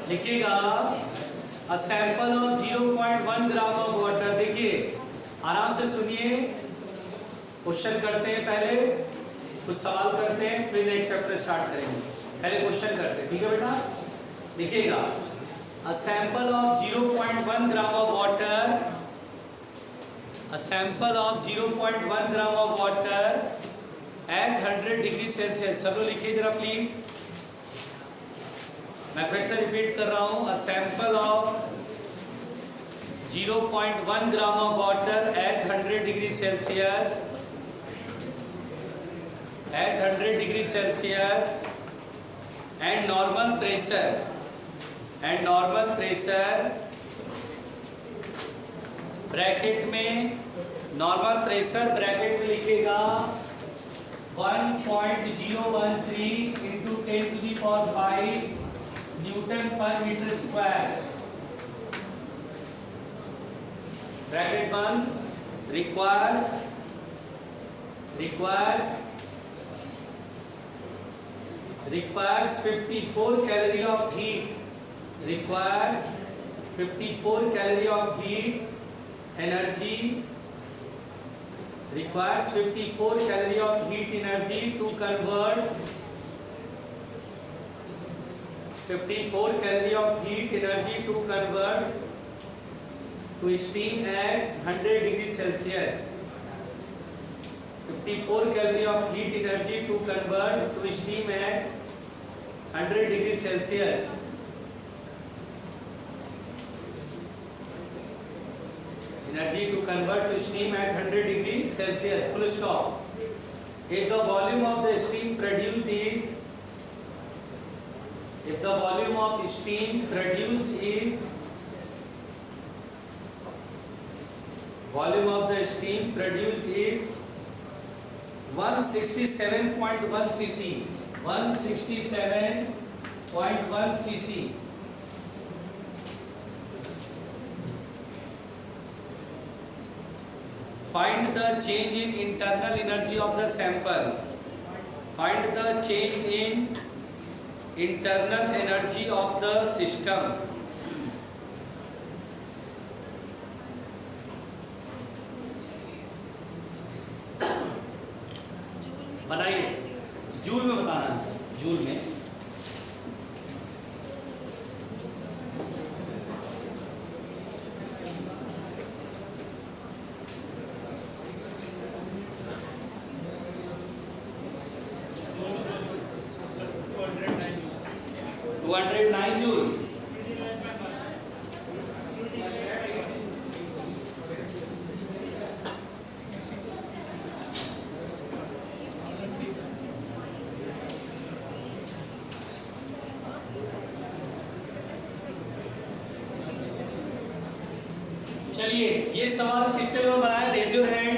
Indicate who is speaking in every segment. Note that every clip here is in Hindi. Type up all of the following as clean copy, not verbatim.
Speaker 1: लिखिएगा अ sample of 0.1 gram of water. देखिए आराम से सुनिए, क्वेश्चन करते हैं, पहले कुछ सवाल करते हैं, फिर नेक्स्ट चैप्टर स्टार्ट करेंगे। पहले क्वेश्चन करते हैं, ठीक है बेटा। देखिएगा अ sample of 0.1 gram of water, a sample of 0.1 gram of water at 100 degree Celsius. सब लोग लिखिए जरा प्लीज। मैं फिर से रिपीट कर रहा हूं, a sample of 0.1 gram of water at 100 degree Celsius, at 100 degree Celsius and normal pressure, and normal pressure bracket में, नॉर्मल प्रेशर ब्रैकेट में लिखेगा 1.013 into 10⁵ newton per metre square. Bracket बंद। Requires 54 calorie of heat, requires 54 calorie of heat energy, requires 54 calorie of heat energy to convert 54 calorie of heat energy to convert to steam at 100 degree Celsius. 54 calorie of heat energy to convert to steam at 100 degree Celsius. Energy to convert to steam at 100 degree Celsius. Full stop. If the volume of the steam produced is, if the volume of steam produced is, volume of the steam produced is 167.1 cc, 167.1 cc. Find the change in internal energy of the sample. Find the change in internal energy of the system. बनाइए, जूल में बताना आंसर, जूल में। चलिए ये सवाल कितने लोग बनाए? Raise your hand.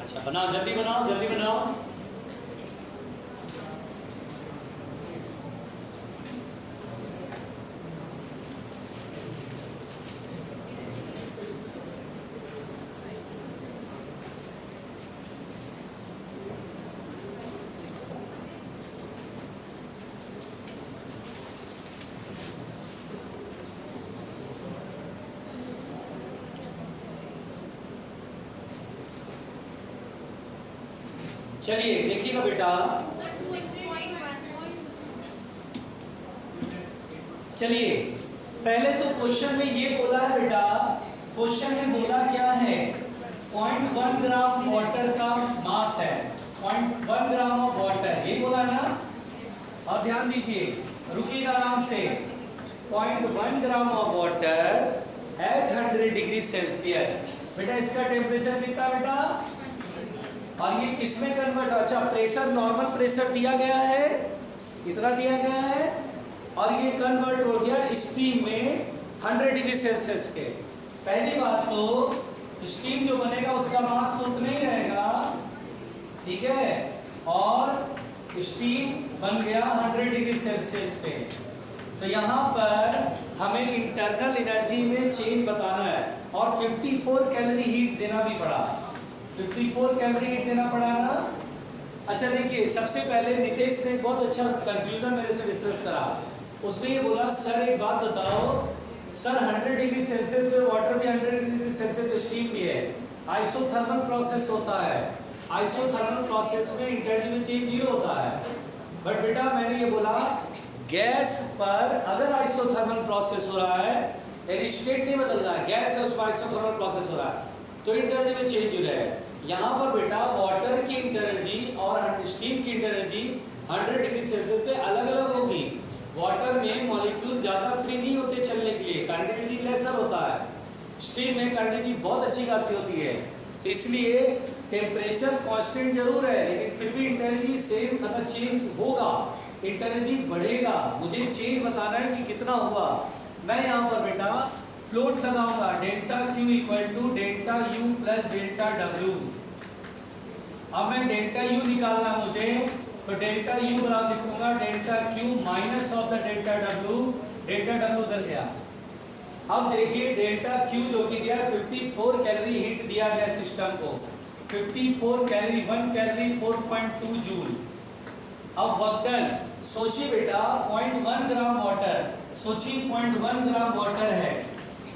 Speaker 1: अच्छा बनाओ, जल्दी बनाओ, जल्दी बनाओ। चलिए देखिएगा बेटा, चलिए पहले तो क्वेश्चन में ये बोला है बेटा, क्वेश्चन में बोला क्या है, 0.1 ग्राम वाटर का मास है, 0.1 ग्राम ऑफ वाटर, ये बोला ना। अब ध्यान दीजिए, रुकिएगा आराम से। 0.1 gram of water at 100 degree Celsius. बेटा इसका टेम्परेचर कितना बेटा, और ये किसमें कन्वर्ट, अच्छा प्रेशर, नॉर्मल प्रेशर दिया गया है, इतना दिया गया है, और ये कन्वर्ट हो गया स्टीम में 100 डिग्री सेल्सियस पे। पहली बात तो स्टीम जो बनेगा उसका मास तो उतना ही रहेगा, ठीक है, और स्टीम बन गया 100 डिग्री सेल्सियस पे। तो यहाँ पर हमें इंटरनल एनर्जी में चेंज बताना है, और 54 कैलोरी हीट देना भी पड़ा, 54 कैलोरी हीट देना पड़ा ना। अच्छा देखिए, सबसे पहले नितेश ने बहुत अच्छा कंफ्यूजन मेरे से डिस्कस करा उसने ये बोला सर एक बात बताओ सर 100 डिग्री सेल्सियस पे वाटर भी 100 डिग्री सेल्सियस पे स्टीम भी है, आइसोथर्मल प्रोसेस होता है, आइसोथर्मल प्रोसेस में इंटरनल में चेंज जीरो होता है। बट बेटा मैंने ये बोला गैस पर अगर आइसोथर्मल प्रोसेस हो रहा है यानी स्टेट नहीं बदल रहा है, गैस है उसमें आइसोथर्मल प्रोसेस हो रहा है तो इंटरनल में चेंज हो रहा है। यहाँ पर बेटा वाटर की इंटरनर्जी और स्टीम की इंटरनर्जी 100 डिग्री सेल्सियस पे अलग अलग होगी। वाटर में मॉलिक्यूल ज़्यादा फ्री नहीं होते चलने के लिए, काइनेटिक एनर्जी लेसर होता है, स्टीम में काइनेटिक एनर्जी बहुत अच्छी खासी होती है। तो इसलिए टेम्परेचर कांस्टेंट जरूर है लेकिन फिर भी इंटरनर्जी सेम अगर चेंज होगा इंटरनर्जी बढ़ेगा। मुझे चेंज बताना है कि कितना हुआ। मैं यहाँ पर बेटा फ्लोट लगाऊंगा delta Q equal to delta U plus delta W. अब मैं डेल्टा यू निकालना मुझे तो डेल्टा यू बराबर लिखूंगा delta Q minus of the delta W. Delta W उधर गया। अब देखिए डेल्टा क्यू जो कि दिया 54 कैलोरी हीट दिया गया सिस्टम को, 54 कैलोरी 1 कैलोरी 4.2 जूल। अब वर्क डन सोचिए बेटा 0.1 ग्राम वाटर, सोचिए 0.1 ग्राम वाटर है,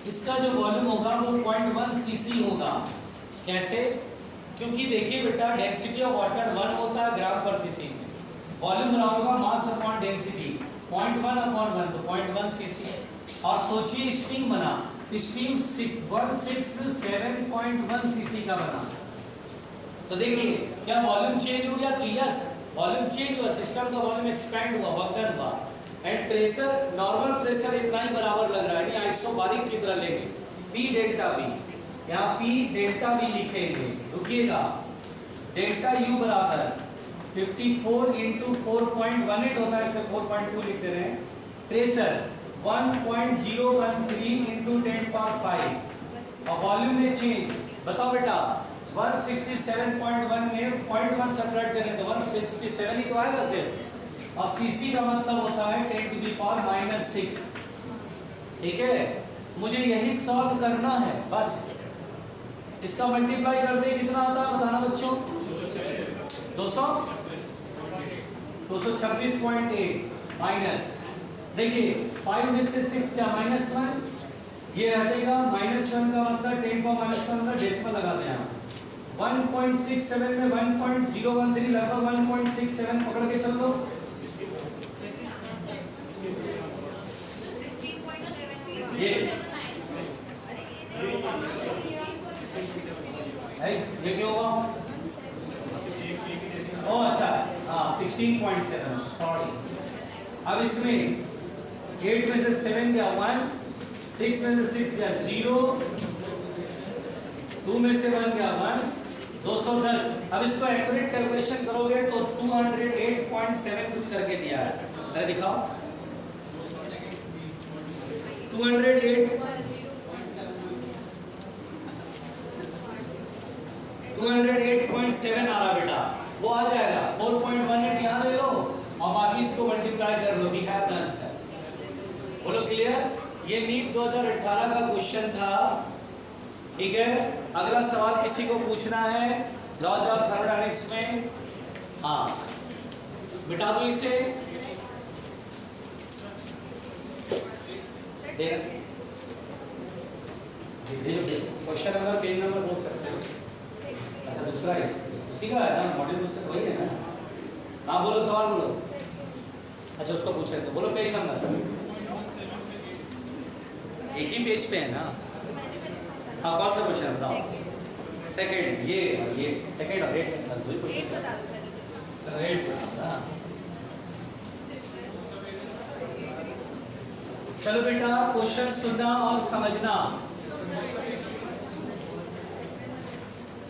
Speaker 1: इसका जो वॉल्यूम होगा वो 0.1 सीसी होगा। कैसे? क्योंकि देखिए बेटा डेंसिटी ऑफ वाटर 1 होता है ग्राम पर सीसी में, वॉल्यूम बराबर होगा मास अपॉन डेंसिटी 0.1 अपॉन 1 तो 0.1 सीसी। और सोचिए स्टीम बना, स्टीम 167.1 सीसी का बना। तो देखिए क्या वॉल्यूम चेंज हो गया? तो यस वॉल्यूम चेंज हुआ, सिस्टम का वॉल्यूम एक्सपैंड हुआ, वर्क हुआ। एंड प्रेशर नॉर्मल प्रेशर इतना ही बराबर लग रहा है, नहीं आइसोबारिक की तरह लेंगे पी डेल्टा बी, यहाँ पी डेल्टा बी लिखेंगे। रुकिएगा डेल्टा यू बराबर 54 इंटू 4.18 होता है, इसे 4.2 लिख दे रहे हैं। प्रेशर 1.013 इंटू 10⁵ और वॉल्यूम में चेंज बताओ बेटा 167.1 में 0.1 सब्ट्रैक्ट करें तो 167 ही तो आएगा सिर्फ। और सीसी का मतलब होता है 10⁻⁻6। ठीक है, मुझे यही सॉल्व करना है बस। इसका मल्टीप्लाई कर दे कितना आता है बताना बच्चों? 226.8 माइनस, देखिए 5 में से 6 क्या -1, ये हटेगा -1 का मतलब 10⁻⁻1 का डेसिमल लगा दें यहाँ। 1.67 में 1.013 लगभग 1.67 पकड़ के चल लो। ये क्यों हुआ? ओह अच्छा हाँ 16.7 सॉरी। अब इसमें 8 में से 7 गया 1, 6 में से 6 गया 0, 2 में से 1 गया 1, 210। अब इसको एक्यूरेट कैलकुलेशन करोगे तो 208.7 कुछ करके दिया है, अरे दिखाओ 208.7 आ रहा बेटा, वो आ जाएगा। 4.18 यहाँ ले लो और बाकी इसको मल्टीप्लाई कर लो, वी हैव द आंसर। बोलो क्लियर? ये नीट 2018 का क्वेश्चन था। ठीक है, अगला सवाल किसी को पूछना है लॉज ऑफ थर्मोडायनेमिक्स में? हाँ बिटा दो इसे। क्वेश्चन नंबर पेज नंबर बोल सकते हो? अच्छा दूसरा है, उसी का है ना मॉड्यूल, दूसरा वही है ना? हाँ बोलो सवाल बोलो। अच्छा उसको पूछ रहे थे, बोलो पेज नंबर। एक ही पेज पे है ना? हाँ कौन सा क्वेश्चन बताओ? सेकंड, ये सेकंड और रेट दो ही क्वेश्चन। रेट चलो बेटा क्वेश्चन सुनना और समझना।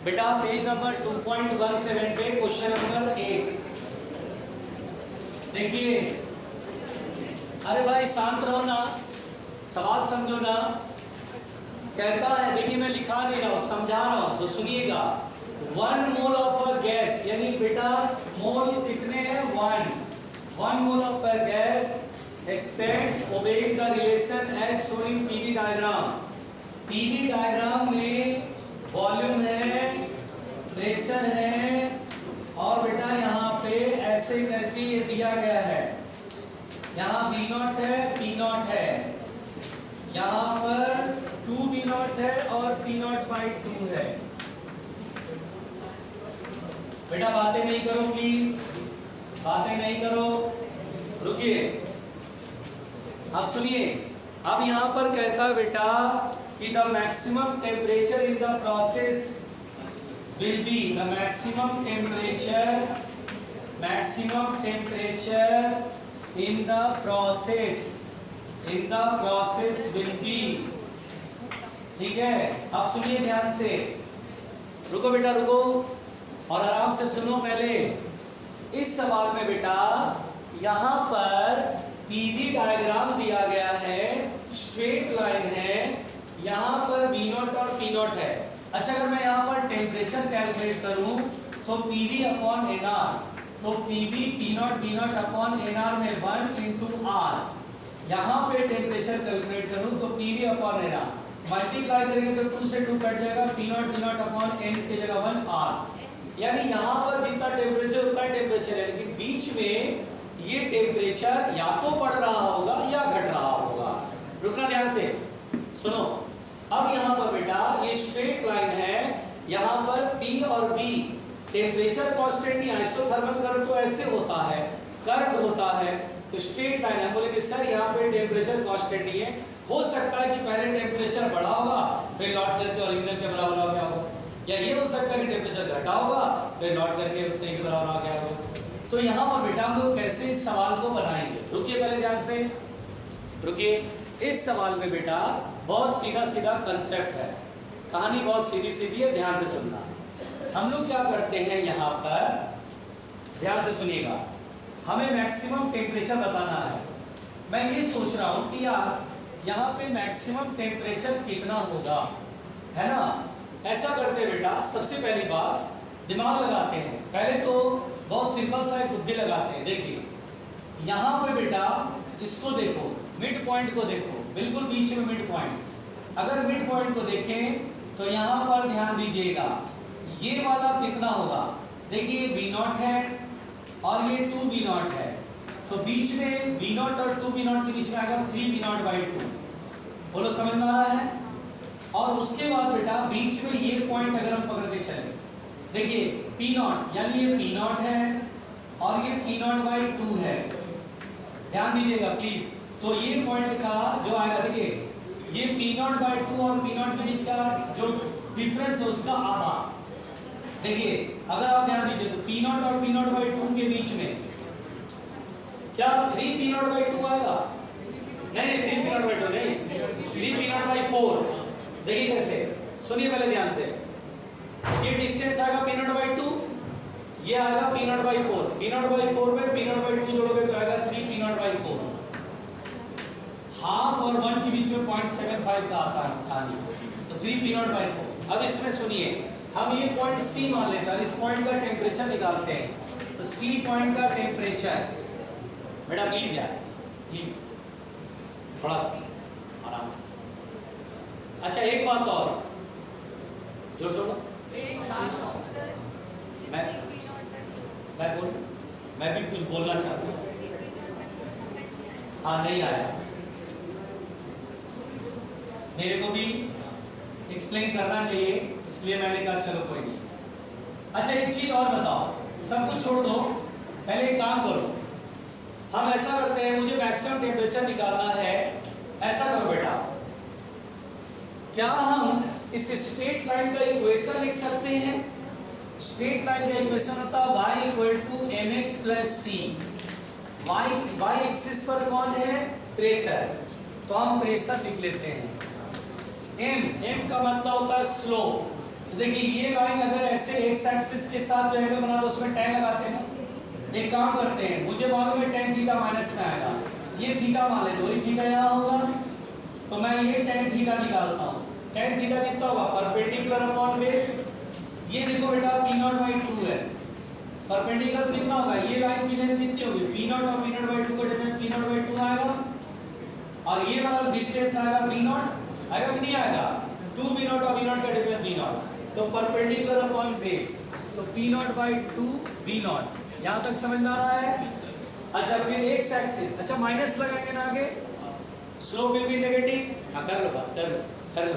Speaker 1: बेटा पेज नंबर 2.17 पे क्वेश्चन नंबर 1 देखिए। अरे भाई शांत रहो ना, सवाल समझो ना। कहता है, देखिए मैं लिखा नहीं रहा हूँ समझा रहा हूँ तो सुनिएगा। 1 मोल ऑफ अ गैस, यानी बेटा मोल कितने हैं? 1 mole of a gas expends obeying the relation as shown in PV diagram. PV diagram में वॉल्यूम है, प्रेशर है और बेटा यहाँ पे ऐसे करके ये दिया गया है। यहाँ V नॉट है, P नॉट है, यहाँ पर 2V नॉट है और P नॉट बाई 2 है। बेटा बातें नहीं करो प्लीज, बातें नहीं करो, रुकिए। अब सुनिए, अब यहाँ पर कहता है बेटा कि the maximum temperature in the process will be, the maximum temperature in the process will be. ठीक है, अब सुनिए ध्यान से, रुको बेटा रुको और आराम से सुनो। पहले इस सवाल में बेटा यहाँ पर पीवी डायग्राम दिया गया है, स्ट्रेट लाइन है, यहाँ पर V नॉट और P नॉट है। अच्छा, अगर मैं यहाँ पर टेम्परेचर कैलकुलेट करूँ तो PV अपॉन NR, तो PV P naught V naught upon NR में 1 इंटू R। यहाँ पे टेम्परेचर कैलकुलेट करूँ तो PV अपॉन NR मल्टीप्लाई करेंगे तो 2 से 2 कट जाएगा, P naught V naught upon N की जगह 1 R। यानी यहाँ पर जितना टेम्परेचर उतना टेम्परेचर है, लेकिन बीच में ये टेम्परेचर या तो बढ़ रहा होगा या घट रहा होगा। रुकना ध्यान से सुनो। अब यहाँ पर बेटा ये स्ट्रेट लाइन है, यहाँ पर P और V टेम्परेचर कांस्टेंट नहीं, आइसोथर्मल कर्व तो ऐसे होता है, कर्व होता है, तो स्ट्रेट लाइन है। बोले कि सर यहाँ पे टेम्परेचर कांस्टेंट नहीं है, हो सकता है कि पहले टेम्परेचर बढ़ा होगा फिर लौट करके ओरिजिनल के बराबर आ गया होगा, या ये हो सकता है कि टेम्परेचर घटा होगा फिर लौट करके उतने के बराबर आ गया होगा। तो यहाँ पर बेटा हम लोग कैसे इस सवाल को बनाएंगे, रुकिए पहले ध्यान से, रुकिए। इस सवाल में बेटा बहुत सीधा सीधा कंसेप्ट है, कहानी बहुत सीधी सीधी है, ध्यान से सुनना। हम लोग क्या करते हैं यहाँ पर, ध्यान से सुनिएगा, हमें मैक्सिमम टेम्परेचर बताना है। मैं ये सोच रहा हूँ कि यार यहाँ पे मैक्सिमम टेम्परेचर कितना होगा, है ना। ऐसा करते बेटा, सबसे पहली बात दिमाग लगाते हैं। पहले तो बहुत सिंपल सा एक बुद्धि लगाते हैं। देखिए यहाँ पे बेटा इसको देखो, मिड पॉइंट को देखो, बिल्कुल बीच में मिड पॉइंट। अगर मिड पॉइंट को देखें तो यहाँ पर ध्यान दीजिएगा, ये वाला कितना होगा, देखिए V नॉट है और ये 2V नॉट है, तो बीच में V नॉट और 2V नॉट के बीच में आएगा 3V नॉट बाई 2। बोलो समझ में आ रहा है। और उसके बाद बेटा बीच में ये पॉइंट अगर हम पकड़ के चले, देखिए P नॉट, यानी ये P नॉट है और ये P नॉट बाई 2 है, ध्यान दीजिएगा प्लीज। तो ये पॉइंट का जो आएगा, देखिए ये P नॉट बाई 2 और P नॉट के बीच का जो डिफरेंस है उसका आधा। देखिए अगर आप ध्यान दीजिए तो P नॉट और P नॉट बाई 2 के बीच में क्या 3P नॉट बाई 2 आएगा? नहीं, 3P नॉट बाई 2 नहीं, 3P नॉट बाई 4। देखिए कैसे, सुनिए पहले ध्यान से, ये डिस्टेंस आएगा P नॉट बाई 2, ये आएगा P naught by 4। P naught by 4 में P नॉट बाई 2 जोड़ोगे तो आएगा 3P नॉट बाई 4। हाफ और 1 के बीच में 0.75 का आता है कहानी, तो 3P नॉट बाई 4। अब इसमें सुनिए, हम ये पॉइंट C मान लेते हैं, इस पॉइंट का टेम्परेचर निकालते हैं। तो C पॉइंट का टेम्परेचर बेटा प्लीज यार, प्लीज थोड़ा सा आराम से। अच्छा एक बात और जोर सुनो, मैं भी कुछ बोलना चाहता हूँ। हाँ नहीं आया, मेरे को भी एक्सप्लेन करना चाहिए, इसलिए मैंने कहा चलो कोई नहीं। अच्छा एक चीज और बताओ, सब कुछ छोड़ दो, पहले एक काम करो, हम ऐसा करते हैं, मुझे मैक्सिमम टेम्परेचर निकालना है। ऐसा करो बेटा, क्या हम इस स्ट्रेट लाइन का इक्वेशन लिख सकते हैं? स्ट्रेट लाइन का इक्वेशन होता है y equal to mx plus c. y axis पर कौन है? प्रेशर, तो हम प्रेशर लिख लेते हैं। m का मतलब होता है स्लोप। तो देखिए ये लाइन अगर ऐसे एक्स एक्सिस के साथ जो है बना तो उसमें tan लगाते हैं ना। एक काम करते हैं, मुझे मालूम है tan थीटा माइनस में आएगा, ये थीटा मान लेते, वही थीटा यहाँ होगा, तो मैं ये tan थीटा निकालता हूँ। tan थीटा कितना होगा? Perpendicular upon base. ये देखो बेटा P नॉट बाई 2 है, परपेंडिकुलर कितना होगा? ये लाइन की लेंथ कितनी होगी? P नॉट और P नॉट बाई 2 का डिफरेंस P नॉट बाई 2 आएगा, और ये वाला डिस्टेंस आएगा V नॉट, आएगा कि नहीं आएगा? 2V नॉट और V नॉट का डिफरेंस V नॉट, तो परपेंडिकुलर अपॉन बेस, तो P naught by 2 V not. यहाँ तक समझ में आ रहा है? अच्छा फिर एक एक्स एक्सिस, अच्छा माइनस लगाएंगे ना आगे, स्लोप विल बी नेगेटिव। हाँ कर लो बात, कर लो।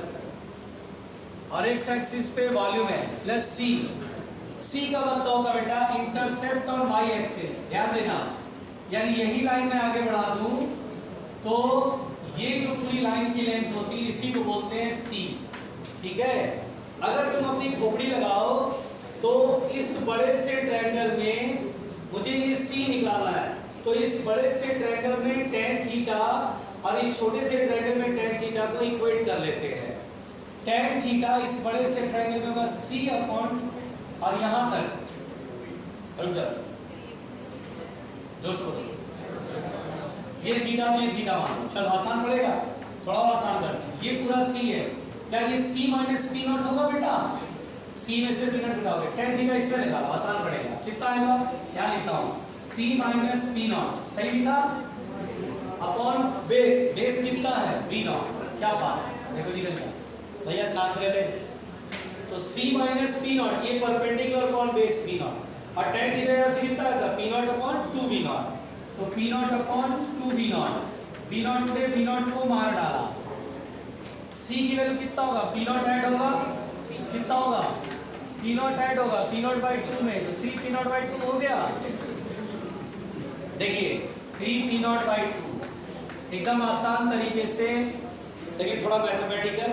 Speaker 1: और एक्स एक्सिस पे वॉल्यूम है प्लस सी। सी का मतलब होगा बेटा इंटरसेप्ट और वाई एक्सिस, ध्यान देना। यानी यही लाइन मैं आगे बढ़ा दूं तो ये जो पूरी लाइन की लेंथ होती है इसी को बोलते हैं सी, ठीक है। अगर तुम अपनी खोपड़ी लगाओ तो इस बड़े से ट्रायंगल में मुझे ये सी निकालना है, तो इस बड़े से ट्रायंगल में tan थीटा और इस छोटे से ट्रायंगल में tan थीटा को इक्वेट कर लेते हैं। tan थीटा इस बड़े से ट्रायंगल में होगा c अपॉन, और यहां तक रुक जाओ दोस्तों, ये थीटा तो ये थीटा मान लो, चलो आसान पड़ेगा, थोड़ा और आसान करते हैं। ये पूरा c है, क्या ये c माइनस पी नॉट होगा बेटा? c में से पी नॉट घटाओगे, tan थीटा इसमें निकालो, आसान पड़ेगा। कितना आएगा, क्या लिखता हूं, c माइनस पी नॉट, सही लिखा, अपॉन बेस, बेस कितना है v नॉट, क्या बात है, देखो निकल गया भैया, साथ रह ले। तो c माइनस पी नॉट, ये perpendicular upon base v not, और tan थीटा यहां से कितना आता है, p not upon 2v not, तो p not upon 2v not, v not ने v नॉट को मार डाला, c की वैल्यू कितना होगा, p नॉट ऐड होगा, कितना होगा, p नॉट ऐड होगा p नॉट बाई 2 में, तो 3 p नॉट बाई 2 हो गया। देखिए 3 p नॉट बाई 2, एकदम आसान तरीके से, लेकिन थोड़ा मैथमेटिकल।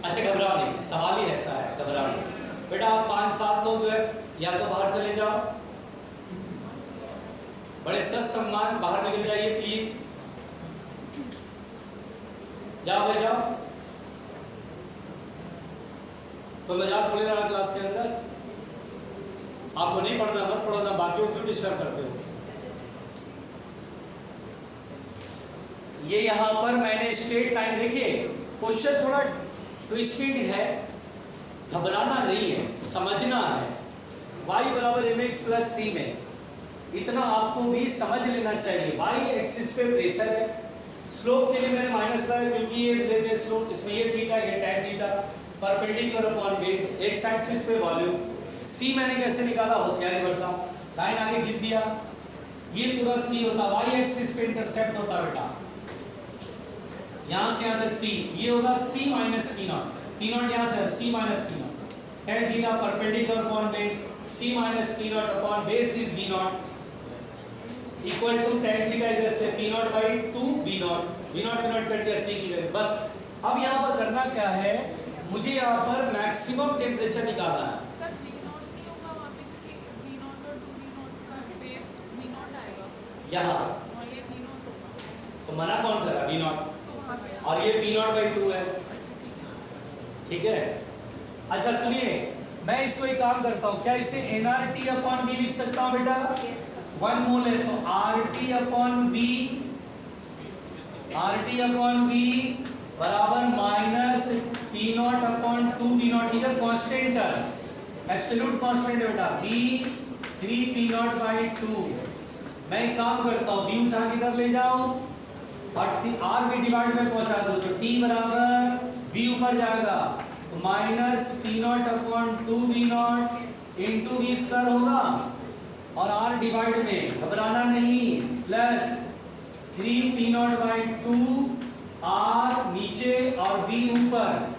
Speaker 1: अच्छा घबराओ नहीं, सवाल ही ऐसा है, घबराओ नहीं बेटा। आप 5-7 लोग जो है या तो बाहर चले जाओ, बड़े सच सम्मान बाहर निकल जाइए प्लीज, जाओ भाई जाओ, तो मजाक थोड़ी ना क्लास के अंदर, आपको नहीं पढ़ना मत पढ़ो ना, बाकियों को क्यों डिस्टर्ब करते हो। ये यहां पर मैंने स्ट्रेट लाइन, देखिए क्वेश्चन थोड़ा ट्विस्टेड है, घबराना नहीं है, समझना है। y बराबर mx प्लस सी में इतना आपको भी समझ लेना चाहिए। y एक्सिस पे प्रेशर है, स्लोप के लिए मैंने माइनस लगाया क्योंकि ये लेते स्लोप, इसमें ये थीटा, ये tan theta, perpendicular upon base, x axis पे वॉल्यूम। c मैंने कैसे निकाला, होशियारी बरता, लाइन आगे खींच दिया, ये पूरा c होता, y एक्सिस पे इंटरसेप्ट होता बेटा, यहां से यहां तक c, ये होगा c minus p naught, p naught यहां से c minus p naught, tan theta perpendicular upon base, c minus p naught upon base is v naught equal to tan theta इधर से p naught by 2 v naught, v naught कर दिया c की वैल्यू, बस। अब यहां पर करना क्या है, मुझे यहां पर मैक्सिमम टेम्परेचर निकालना है।
Speaker 2: सर v नॉट नहीं होगा वहां पे, क्योंकि v नॉट और 2v नॉट का बेस v नॉट आएगा
Speaker 1: यहां
Speaker 2: और ये v नॉट होगा,
Speaker 1: तो मना कौन करा, v नॉट,
Speaker 2: तो वहां पे
Speaker 1: और ये p नॉट बाई 2 है, ठीक है। अच्छा सुनिए, मैं इसको एक काम करता हूं, क्या इसे nRT अपॉन v लिख सकता हूं बेटा, 1 मोल है तो RT upon v, RT upon v बराबर minus p naught upon 2v not, ठीक है, कांस्टेंट टर्म, एब्सोल्यूट कांस्टेंट है बेटा, v 3 पी नॉट बाई 2। मैं एक काम करता हूं, v उठा के इधर ले जाओ और r भी डिवाइड में पहुंचा दो, तो t बराबर v ऊपर जाएगा तो minus p naught upon 2v naught into v square होगा, और r डिवाइड में घबराना नहीं, plus 3 p naught by 2 r नीचे और v ऊपर।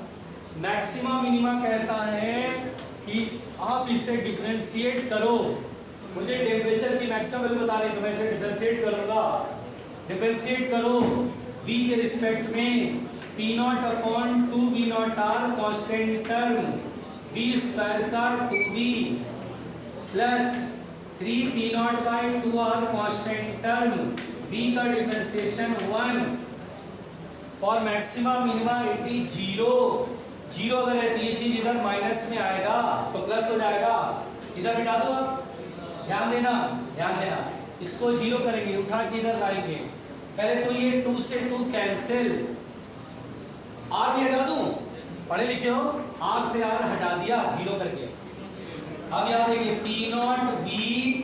Speaker 1: मैक्सिमा मिनिमा कहता है कि आप इसे डिफरेंशिएट करो, मुझे टेम्परेचर की मैक्सिमम वैल्यू बतानी, तो मैं इसे डिफरेंशिएट करूंगा, डिफरेंशिएट करो v के रिस्पेक्ट में, p naught upon 2v naught are constant term, v square का 2v plus 3 p naught by 2 are constant term, v का differentiation 1, for maxima minima it is 0, 0 अगर है तो ये चीज इधर माइनस में आएगा तो प्लस हो जाएगा, इधर बिठा दो आप, ध्यान देना, ध्यान देना, इसको 0 करेंगे, उठा के इधर लाएंगे, पहले तो ये 2 से 2 कैंसिल, r भी हटा दूं, पढ़े लिखे हो, r से r हटा दिया 0 करके। अब याद रखिए P not v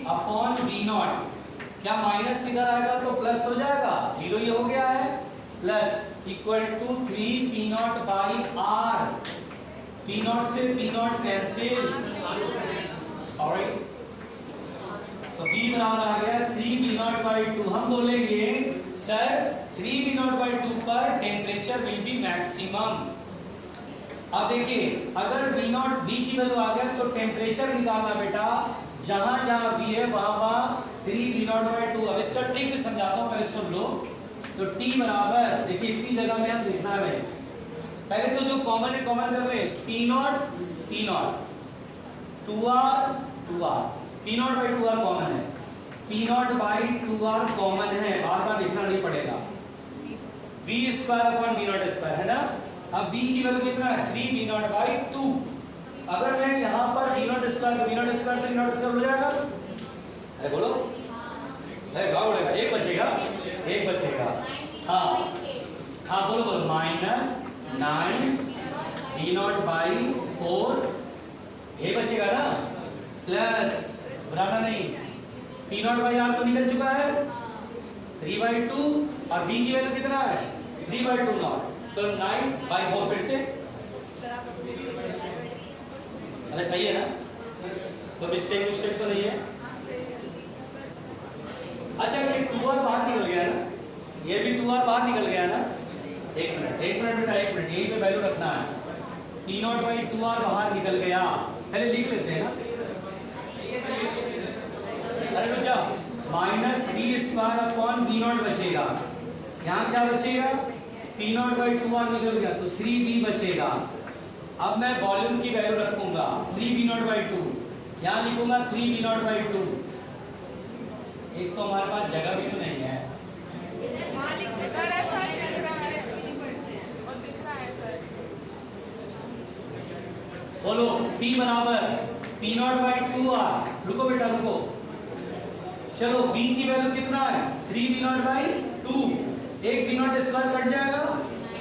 Speaker 1: upon v not, क्या माइनस इधर आएगा तो प्लस हो जाएगा, 0 ये हो गया है, plus equal to 3 p naught by r, p naught से पी नॉट कैंसिल, सॉरी, तो v बराबर आ गया 3 p naught by by two, हम बोलेंगे sir 3 V naught by two पर टेम्परेचर विल बी मैक्सिमम। अब देखिए अगर V नॉट V की वैल्यू आ गया तो टेम्परेचर निकालना बेटा, जहां जहां V है वहां 3 V नॉट बाई टू। अब इसका ट्रिक भी समझाता हूं, पहले सुन लो। तो T बराबर, देखिए इतनी जगह में हम लिखना है भाई, पहले तो जो कॉमन है कॉमन कर रहे हैं, P not 2R 2R, P naught by 2R common है, P naught by 2R common है, बार बार लिखना नहीं पड़ेगा। V square upon V not square है ना। अब V की वैल्यू कितना है 3 V नॉट बाई 2। अगर मैं यहाँ पर V नॉट स्क्वायर, तो V नॉट स्क्वायर से V नॉट स्क्वायर हो जाएगा। अरे बोलो, अरे गाँव उड़ेगा, एक बचेगा, एक बचेगा। हाँ हाँ बोलो बोलो, माइनस 9 V नॉट बाई 4, ये बचेगा ना, प्लस बढ़ाना नहीं, P नॉट बाई आर तो निकल चुका है 3 बाई 2, और V की वैल्यू कितना है 3 बाई 2 नॉट, तो 9 बाई 4 फिर से। अरे सही है ना, तो मिस्टेक तो नहीं है। अच्छा ये 2R बाहर निकल गया है ना, ये भी 2R बाहर निकल गया है ना। एक मिनट बेटा, एक मिनट, यही पे वैल्यू रखना है। P नॉट बाई 2R बाहर निकल गया, पहले लिख लेते हैं ना। अरे रुक जाओ, minus V square upon V not बचेगा, यहाँ क्या बचेगा P नॉट बाई 2R निकल गया तो 3V बचेगा। अब मैं वॉल्यूम की वैल्यू रखूंगा 3V नॉट बाई 2, यहाँ लिखूंगा 3V नॉट बाई 2। एक तो हमारे पास जगह भी तो नहीं है,
Speaker 2: सर ऐसा ही और दिख रहा है सर।
Speaker 1: बोलो P बराबर P नॉट बाई 2R, रुको बेटा रुको, चलो V की वैल्यू कितना है 3V नॉट बाई 2, एक V नॉट स्क्वायर कट जाएगा,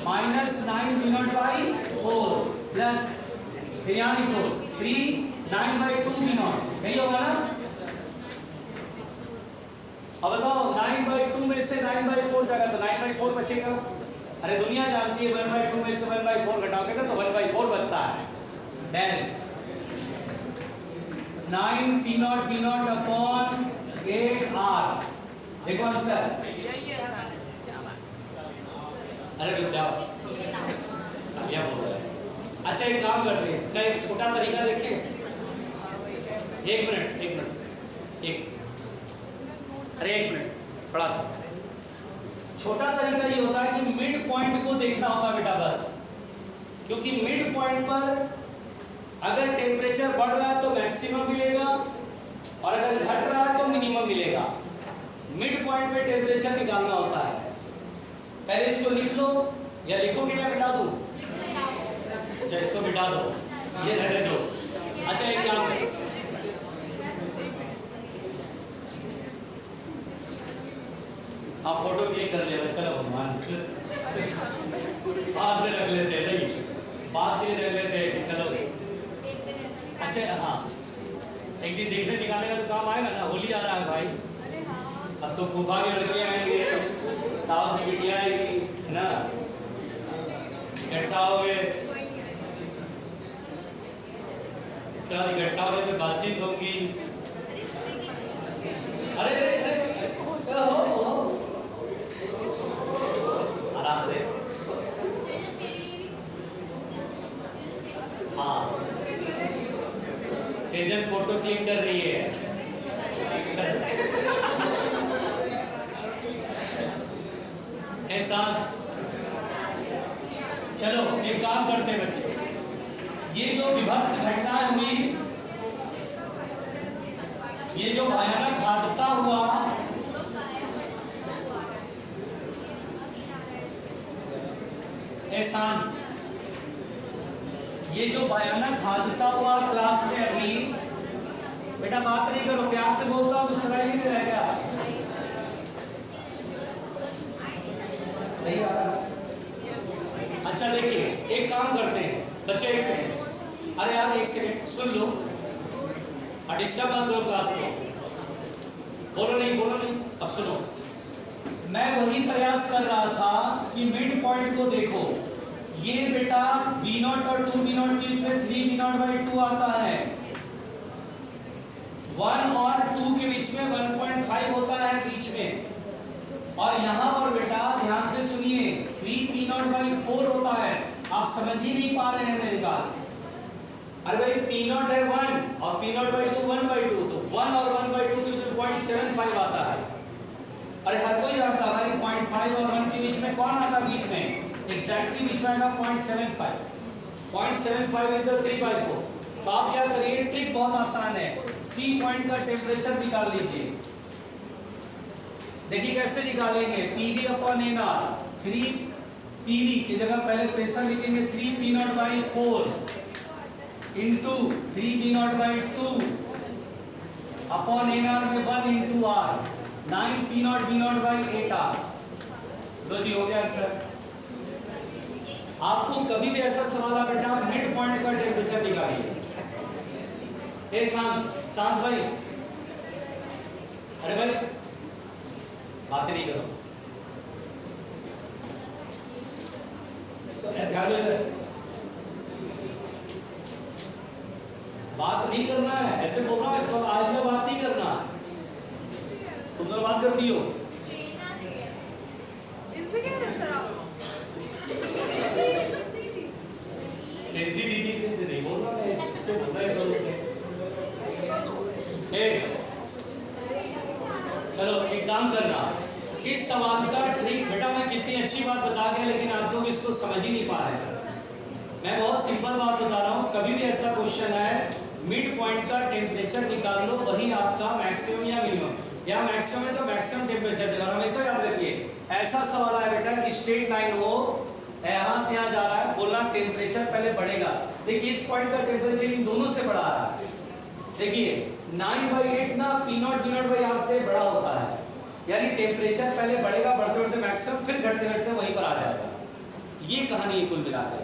Speaker 1: minus 9V not by 4 plus, फिर यहाँ लिखो 3 9 बाई 2V नॉट, यही होगा ना। अब बताओ 9 बाई 2 में से 9 बाई 4 जाएगा तो 9 बाई 4 बचेगा। अरे दुनिया जानती है 1 बाई 2 में से 1 बाई 4 घटाओगे ना तो 1 बाई 4 बचता है। Then 9 P naught V naught upon 8R, देखो आंसर
Speaker 2: यही है सर, क्या बात।
Speaker 1: अरे रुक जाओ, क्या बोल रहा है। अच्छा एक काम करते हैं, इसका एक छोटा तरीका देखें, एक मिनट, अरे एक मिनट, थोड़ा सा छोटा तरीका ये होता है कि मिड पॉइंट को देखना होता है बेटा बस, क्योंकि मिड पॉइंट पर अगर टेम्परेचर बढ़ रहा है तो मैक्सिमम मिलेगा और अगर घट रहा है तो मिनिमम मिलेगा। मिड पॉइंट पे टेम्परेचर निकालना होता है। पहले इसको लिख लो, या लिखोगे या मिटा दूं? अच्छा इसको मिटा दो, ये रहने दो। अच्छा एक काम, आप फोटो क्लिक कर ले, चलो भगवान बाद में रख लेते, नहीं बाद में रख लेते कि चलो। अच्छा हाँ, एक दिन देखने दिखाने का तो काम आएगा ना, होली आ रहा है भाई, अब तो फूफा के लड़के आएंगे, साउथ की बिटिया आएगी है ना, इकट्ठा हो गए, इसके बाद इकट्ठा हो गए तो बातचीत होगी। अरे अरे अरे हो आराम से, हाँ सेजन फोटो क्लिक कर रही है। ऐसा चलो एक काम करते हैं बच्चे, ये जो विभत्स घटनाएं हुई, ये जो भयानक हादसा हुआ, एहसान, ये जो भयानक हादसा हुआ क्लास में, अभी बेटा बात नहीं करो, प्यार से बोलता हूं तो सराय नहीं रह गया, सही आ रहा है। अच्छा देखिए एक काम करते हैं बच्चे, एक सेकंड, अरे यार एक सेकंड सुन लो, डिस्टर्ब मत करो क्लास में, बोलो नहीं, अब सुनो, मैं वही प्रयास कर रहा था कि मिड पॉइंट को देखो, ये बेटा V नॉट और 2V नॉट के बीच में 3V नॉट बाई 2 आता है, 1 और 2 के बीच में 1.5 होता है बीच में। और यहाँ पर बेटा ध्यान से सुनिए, 3p0/4 होता है। आप समझ ही नहीं पा रहे हैं मेरी बात। अरे भाई p0 है 1 और p0/2 1/2, तो 1 और 1/2 के बीच 0.75 आता है। अरे हर कोई जानता है भाई 0.5 और 1 के बीच में कौन आता है? बीच में एग्जैक्टली बीच में आएगा 0.75। 0.75 इज द 3/4। तो आप क्या करिए, ट्रिक बहुत आसान है। सी पॉइंट का टेम्परेचर निकाल लीजिए। देखिए कैसे निकालेंगे, PV अपॉन NR। 3 PV की जगह पहले प्रेशर लिखेंगे 3p0/4 into 3p0/2 upon NR में 1 इंटू R, 9p0v0/8R। लो जी हो गया आंसर। आपको कभी भी ऐसा सवाल आ बेटा, मिड पॉइंट का टेम्परेचर निकालिए। ए शांत भाई, अरे भाई बातें नहीं करो, इसको ध्यान दे। बात नहीं करना है, ऐसे बोल रहा हूं, इसको आज में बात नहीं करना। तुम तो बात करती हो।
Speaker 2: इनसे क्या रहता है?
Speaker 1: ऐसी दीदी से नहीं बोल रहा है, इससे बोलता है तो चलो एक काम करना, इस सवाल का ट्रिक बेटा, मैं कितनी अच्छी बात बता गया लेकिन आप लोग इसको समझ ही नहीं पा रहे। मैं बहुत सिंपल बात बता रहा हूँ, कभी भी ऐसा क्वेश्चन है मिड पॉइंट का टेम्परेचर निकाल लो, वही आपका मैक्सिमम या मिनिमम, या मैक्सिमम है तो मैक्सिमम टेम्परेचर देगा। हमेशा याद रखिए, ऐसा सवाल है बेटा कि स्ट्रेट लाइन हो, यहाँ से यहाँ जा रहा है, बोलना टेम्परेचर पहले बढ़ेगा। देखिए इस पॉइंट का टेम्परेचर इन दोनों से बढ़ा रहा है। देखिए 9/8 ना p0v0/r से बड़ा होता है, यानी टेम्परेचर पहले बढ़ेगा, बढ़ते बढ़ते मैक्सिमम, फिर घटते घटते वहीं पर आ जाएगा। ये कहानी है कुल मिलाकर।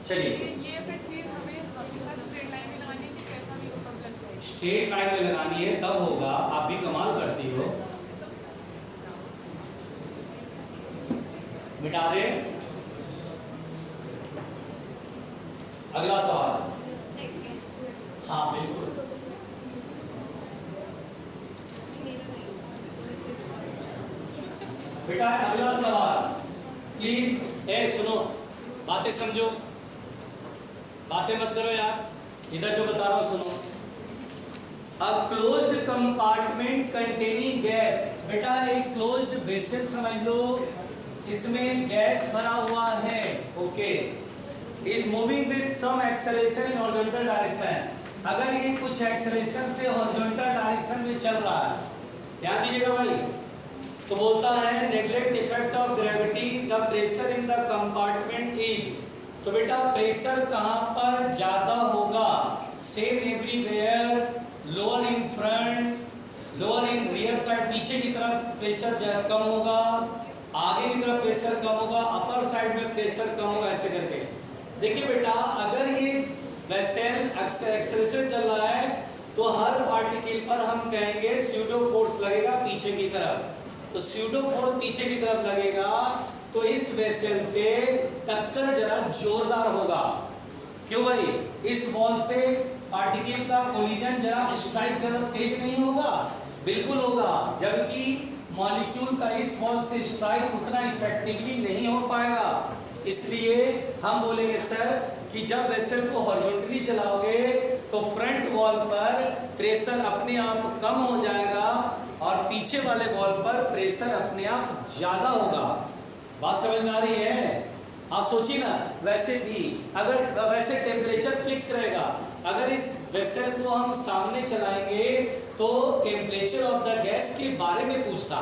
Speaker 1: चलिए
Speaker 2: ये फिर चीज हमें हमेशा स्ट्रेट लाइन में लगानी है कि कैसा भी हो तब लग जाएगी।
Speaker 1: स्ट्रेट लाइन में लगानी है तब होगा, आप भी कमाल करती हो। मिटा दे। अगला सवाल। हाँ बिल्कुल, बेटा अगला सवाल प्लीज। ए सुनो, बातें समझो, बातें मत करो यार, इधर जो बता रहा हूं सुनो। A closed compartment containing gas, बेटा एक क्लोज्ड वेसल समझ लो, इसमें गैस भरा हुआ है, okay, is moving with some acceleration in horizontal direction. अगर ये कुछ एक्सेलरेशन से हॉरिजॉन्टल डायरेक्शन में चल रहा है, ध्यान दीजिएगा भाई, तो बोलता है neglect effect of gravity, the pressure in the compartment is. तो बेटा प्रेशर कहां पर ज्यादा होगा? Same everywhere, lower in front, lower in rear side, पीछे की तरफ प्रेशर कम होगा, आगे की तरफ प्रेशर कम होगा, अपर साइड में प्रेशर कम होगा, ऐसे करके। देखिए बेटा अगर ये वेसल एक्सेलरेशन चल रहा है तो हर पार्टिकल पर हम कहेंगे स्यूडो फोर्स लगेगा पीछे की तरफ, तो स्यूडो फोर्स पीछे की तरफ लगेगा तो इस वेसल से टक्कर जरा जोरदार होगा। क्यों भाई? इस बॉल से पार्टिकल का कोलिजन जरा स्ट्राइक जरा तेज नहीं होगा? बिल्कुल होगा, जबकि मॉलिक्यूल का इस बॉल से स्ट्राइक उतना इफेक्टिवली नहीं हो पाएगा। इसलिए हम बोलेंगे सर कि जब वेसल को हॉरिजॉन्टली चलाओगे तो फ्रंट वॉल पर प्रेशर अपने आप कम हो जाएगा और पीछे वाले वॉल पर प्रेशर अपने आप ज्यादा होगा। बात समझ में आ रही है? आप सोचिए ना, वैसे भी अगर वैसे टेम्परेचर फिक्स रहेगा, अगर इस वेसल को हम सामने चलाएंगे तो टेम्परेचर ऑफ द गैस के बारे में पूछता।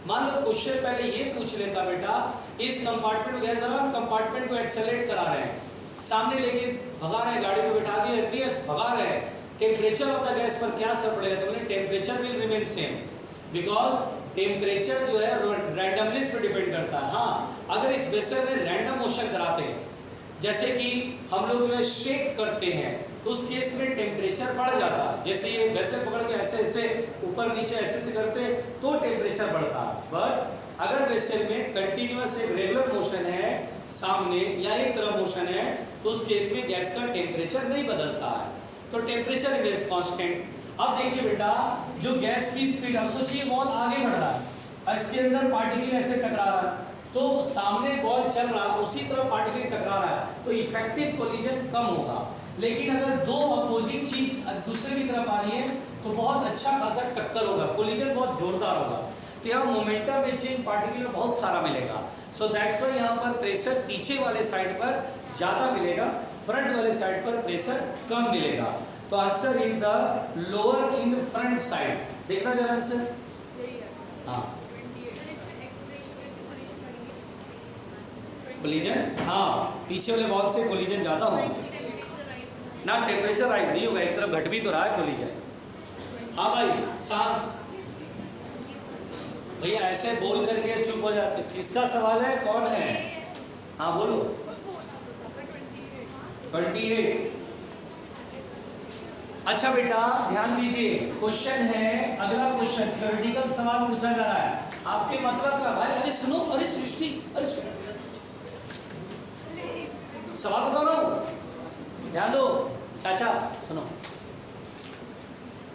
Speaker 1: मान लो क्वेश्चन पहले ये पूछ लेता, बेटा इस कंपार्टमेंट में गैस भरा, हम कंपार्टमेंट को एक्सेलरेट करा रहे हैं, सामने लेके भगा रहे हैं, गाड़ी को बिठा दी रहती है, भगा रहे हैं, टेम्परेचर ऑफ द गैस पर क्या असर पड़ेगा? तो temperature will remain same, because temperature जो है रैंडमनेस पर डिपेंड करता है। हाँ, अगर इस वेसल में रैंडम मोशन कराते हैं, जैसे कि हम लोग जो है शेक करते हैं, तो उस केस में टेम्परेचर बढ़ जाता है। जैसे ये वेसल पकड़ के ऐसे ऐसे ऊपर नीचे ऐसे ऐसे करते हैं तो टेम्परेचर बढ़ता है। बट अगर वेसल में कंटिन्यूअस एक रेगुलर मोशन है, सामने या एक तरफ मोशन है, तो उस केस में गैस का टेम्परेचर नहीं बदलता है, तो टेम्परेचर रिमेंस कांस्टेंट। अब देखिए बेटा, जो गैस की स्पीड है, सोचिए वॉल आगे बढ़ रहा है, इसके अंदर पार्टिकल ऐसे टकरा रहा है, तो सामने बॉल चल रहा है उसी तरफ पार्टिकल टकरा रहा है, तो इफेक्टिव कोलिजन कम होगा। लेकिन अगर दो अपोजिट चीज दूसरे की तरफ आ रही है तो बहुत अच्छा खासा टक्कर होगा, कोलिजन बहुत जोरदार होगा। तो यहाँ मोमेंटम में चेंज पार्टिकल में बहुत सारा मिलेगा। सो दैट्स व्हाई यहाँ पर प्रेशर पीछे वाले साइड पर ज़्यादा मिलेगा, फ्रंट वाले साइड पर प्रेशर कम मिलेगा। तो answer is the lower in front side. देखना जरा आंसर।
Speaker 2: यही है।
Speaker 1: हाँ
Speaker 2: 28
Speaker 1: कोलिजन, हाँ पीछे वाले वॉल से कोलिजन ज़्यादा होगा ना, टेम्परेचर राइज नहीं होगा, एक तरफ घट भी तो रहा है कोलिजन। हाँ भाई शांत भैया, ऐसे बोल करके चुप हो जाते। इसका सवाल है कौन है? हाँ बोलो। 28। अच्छा बेटा ध्यान दीजिए, क्वेश्चन है, अगला क्वेश्चन थ्योरेटिकल सवाल पूछा जा रहा है। आपके मतलब का भाई, अरे सुनो, अरे सृष्टि, अरे सवाल बता रहा हूं, ध्यान दो। चाचा सुनो,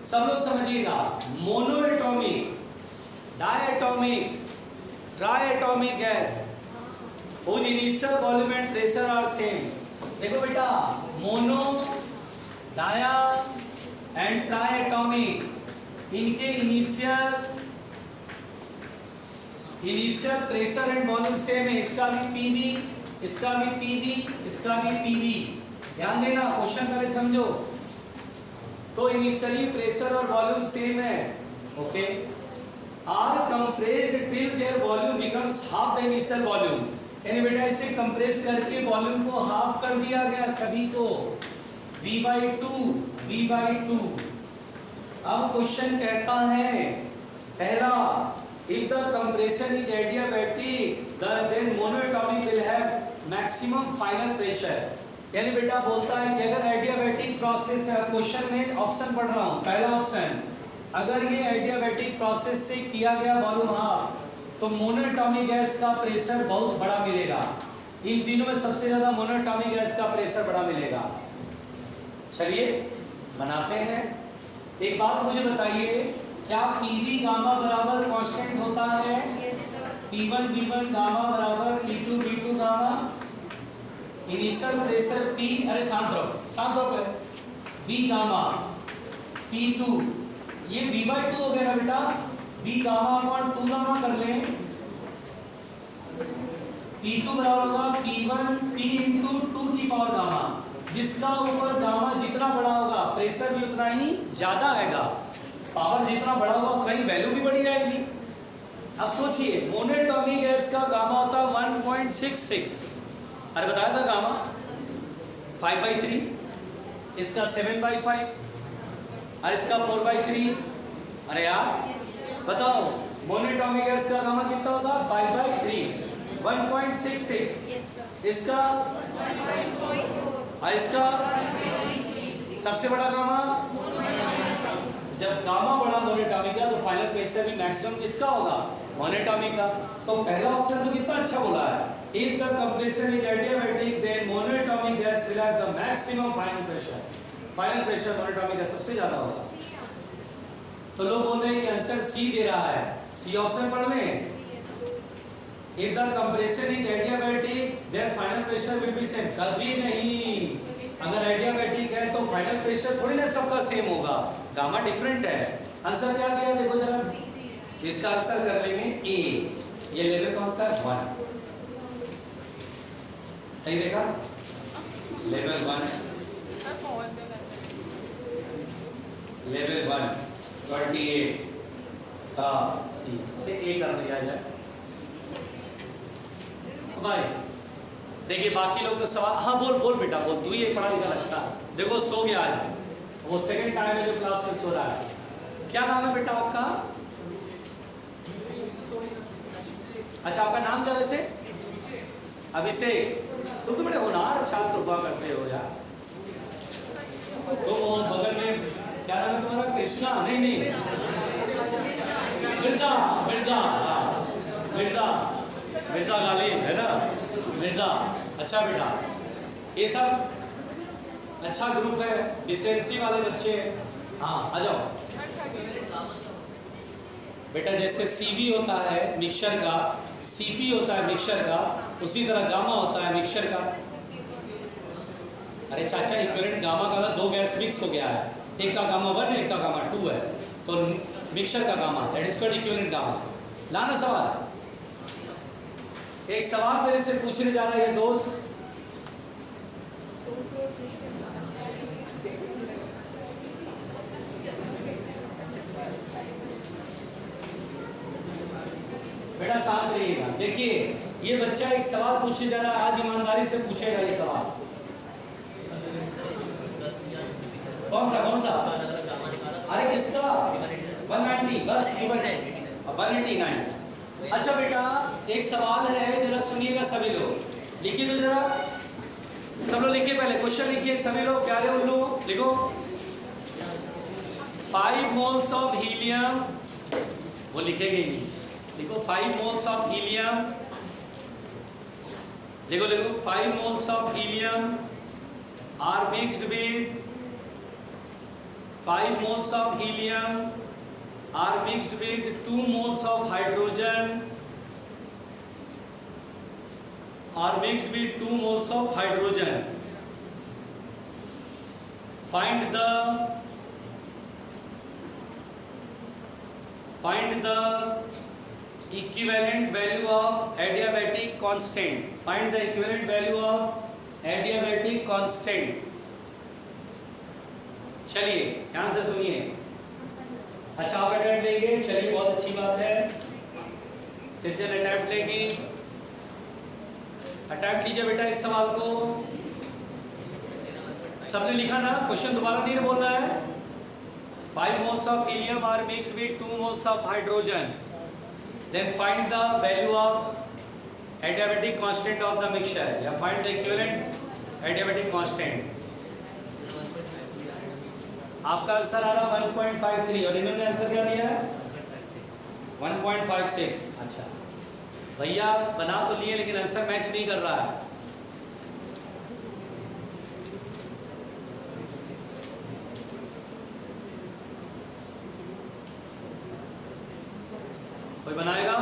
Speaker 1: सब लोग समझिएगा। Monoatomic, diatomic, triatomic gas whose initial volume and pressure are same। देखो बेटा, मोनो, डाया एंड ट्राइएटॉमिक, इनके initial pressure and volume same है। इसका भी पीवी, इसका भी पीवी, इसका भी पीवी। ध्यान देना, क्वेश्चन पहले समझो। तो इनिशियली प्रेशर और वॉल्यूम सेम है, okay. Are compressed till their volume becomes half the initial volume. यानी बेटा इसे कंप्रेस करके वॉल्यूम को हाफ कर दिया गया सभी को, V/2। अब क्वेश्चन कहता है पहला, if the compression is adiabatic then monoatomic will have maximum final pressure। यानी बेटा बोलता है कि अगर एडियाबैटिक प्रोसेस है, क्वेश्चन में ऑप्शन पढ़ रहा हूँ, पहला ऑप्शन, अगर ये एडियाबैटिक प्रोसेस से किया गया वॉल्यूम हाफ, तो मोनोएटॉमिक गैस का प्रेशर बहुत बड़ा मिलेगा। इन तीनों में सबसे ज्यादा मोनोएटॉमिक गैस का प्रेशर बड़ा मिलेगा। चलिए बनाते हैं। एक बात मुझे बताइए, क्या पीवी गामा बराबर कांस्टेंट होता है? P1 V1 गामा बराबर P2 V2 gamma. Initial pressure P, अरे शांत रहो, V गामा P2, ये V/2 हो गया ना बेटा, V गामा अपॉन 2 गामा कर लें। P2 बराबर होगा P1 P इंटू 2 की पावर गामा, जिसका ऊपर गामा जितना बड़ा होगा प्रेशर भी उतना ही ज्यादा आएगा, पावर जितना बड़ा होगा उतना ही वैल्यू भी बढ़ी जाएगी। अब सोचिए, मोनोएटॉमिक गैस का गामा होता है 1.66, अरे बताया था गामा 5/3, इसका 7/5, और इसका 4/3। अरे यार बताओ, मोनोएटॉमिक गैस का गामा कितना होता है? 5/3, 1.66, इसका और इसका सबसे बड़ा गामा। जब गामा बड़ा मोनोएटॉमिक का, तो फाइनल प्रेशर भी मैक्सिमम किसका होगा? मोनोएटॉमिक का। तो पहला ऑप्शन तो कितना अच्छा बोला है, if the compression is adiabatic then monoatomic gas will have the maximum final pressure। Final pressure monoatomic का सबसे ज्यादा होगा। तो लोग बोल रहे हैं कि आंसर सी दे रहा है, सी ऑप्शन पढ़ लें। if the compression is adiabatic then final pressure will be same। कभी नहीं, अगर एडियाबैटिक है तो फाइनल प्रेशर थोड़ी ना सबका सेम होगा, गामा डिफरेंट है। आंसर क्या दिया देखो जरा, इसका आंसर कर लेंगे ए। ये लेवल कौन सा है? 1। सही देखा, लेवल 1, लेवल 1 28 का सी से ए कर लिया जाए। भाई देखिए बाकी लोग तो सवाल, हाँ बोल बेटा बोल, तू ये पढ़ा लिखा लगता। देखो सो गया है, वो सेकंड टाइम है जो क्लास में सो रहा है। क्या नाम है बेटा आपका? अच्छा आपका नाम क्या वैसे? अभिषेक। तुम तो बड़े होनहार छात्र हुआ करते हो यार। तो बगल में क्या नाम है तुम्हारा? कृष्णा? नहीं मिर्जा गालिब है ना, मिर्जा। अच्छा बेटा, ये सब अच्छा ग्रुप है, डिसेंसी वाले बच्चे हैं। हाँ आ जाओ। बेटा जैसे CV होता है मिक्सचर का, CP होता है मिक्सचर का, उसी तरह गामा होता है मिक्सचर का। अरे चाचा इक्विवेलेंट गामा का दो गैस मिक्स हो गया है, एक का गामा 1 है एक का गामा 2 है, तो मिक्सचर का gamma that is called equivalent gamma. लाना सवाल, एक सवाल मेरे से पूछने जा रहा है ये दोस्त, बेटा शांत रहिएगा। देखिए ये बच्चा एक सवाल पूछने जा रहा है, आज ईमानदारी से पूछेगा ये सवाल। कौन सा? अरे किसका? 190 बस 189। अच्छा बेटा एक सवाल है, जरा सुनिएगा सभी लोग, लिखिए तो जरा, सब लोग लिखिए, पहले क्वेश्चन लिखिए सभी लोग, प्यारे उल्लू लिखो। 5 मोल्स ऑफ हीलियम, वो लिखेंगे ही नहीं, लिखो 5 मोल्स ऑफ हीलियम, लिखो 5 moles of helium are mixed with 5 moles of helium are mixed with 2 moles of hydrogen, are mixed with 2 moles of hydrogen. Find the equivalent value of adiabatic constant. Find the equivalent value of adiabatic constant. चलिए ध्यान से सुनिए। अच्छा आप अटेम्प्ट लेंगे, चलिए बहुत अच्छी बात है। सृजन अटेम्प्ट लेगी, अटेम्प्ट लीजिए बेटा इस सवाल को। सबने लिखा ना, क्वेश्चन दोबारा नहीं बोलना है। 5 moles of helium are mixed with 2 moles of hydrogen. Then find the value of adiabatic constant of the mixture, या find the equivalent adiabatic constant। आपका आंसर आ रहा 1.53 और इन्होंने आंसर क्या दिया है 1.56। अच्छा भैया बना तो लिए लेकिन आंसर मैच नहीं कर रहा है। कोई बनाएगा?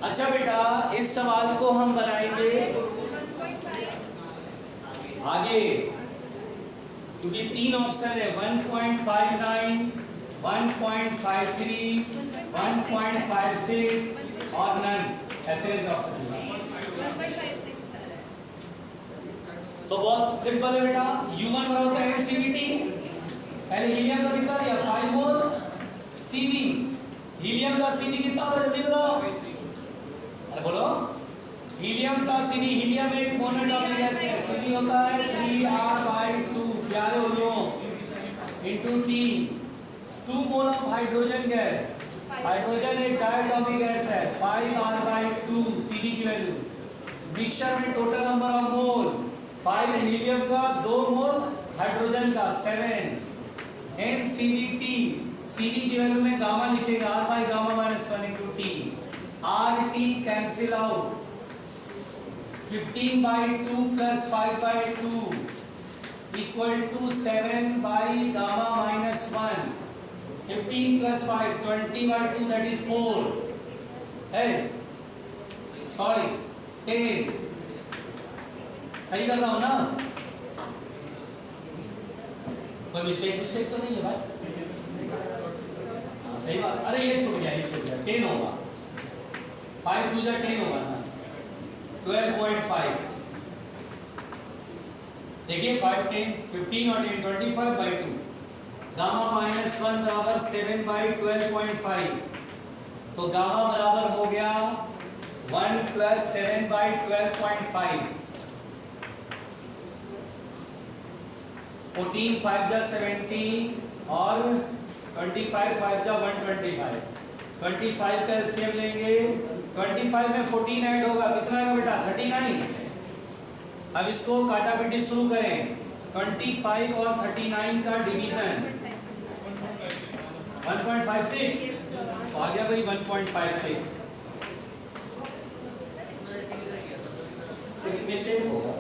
Speaker 1: अच्छा बेटा इस सवाल को हम बनाएंगे आगे, क्योंकि 3 ऑप्शन है 1.59, 1.53, 1.56 और नन, ऐसे ऑप्शन है। तो बहुत सिंपल है बेटा, U1 बराबर होता है NCVT, पहले हीलियम का कितना दिया 5 मोल CV, हीलियम का CV कितना होता है जल्दी बताओ, अरे बोलो। हीलियम का CV, हीलियम एक मोनोटॉपिक गैस है, CV होता है 3R/2 प्यारे लोगों into T। 2 mole of hydrogen gas, hydrogen एक डायटॉपिक गैस है 5R/2 CV की वैल्यू। मिक्सचर में total number of mole 5 helium का, 2 मोल हाइड्रोजन का 7। NCVT, CV की वैल्यू में गामा लिखेगा R/γ-1 into T। RT cancel out, 15/2 plus 5/2 equal to 7/γ-1। 15 plus 5 20/2 that is 4 है, सॉरी 10। सही कर रहा हूँ ना? कोई मिस्टेक तो नहीं है भाई? हाँ सही बात। अरे ये छूट गया 10 होगा, 5 2 10 होगा ना, 12.5। देखिए 5 10 15 और 10 25/2, γ-1 बराबर 7/12.5, तो गामा बराबर हो गया 1 + 7/12.5। 14 5 जा 17 और 25 5 जा 125। 25 का एलसीएम लेंगे, 25 में 14 ऐड होगा, कितना आएगा बेटा 39। अब इसको काटा पीटी शुरू करें, 25 और 39 का डिवीजन 1.56 तो आ गया भाई 1.56। कुछ मिस्टेक होगा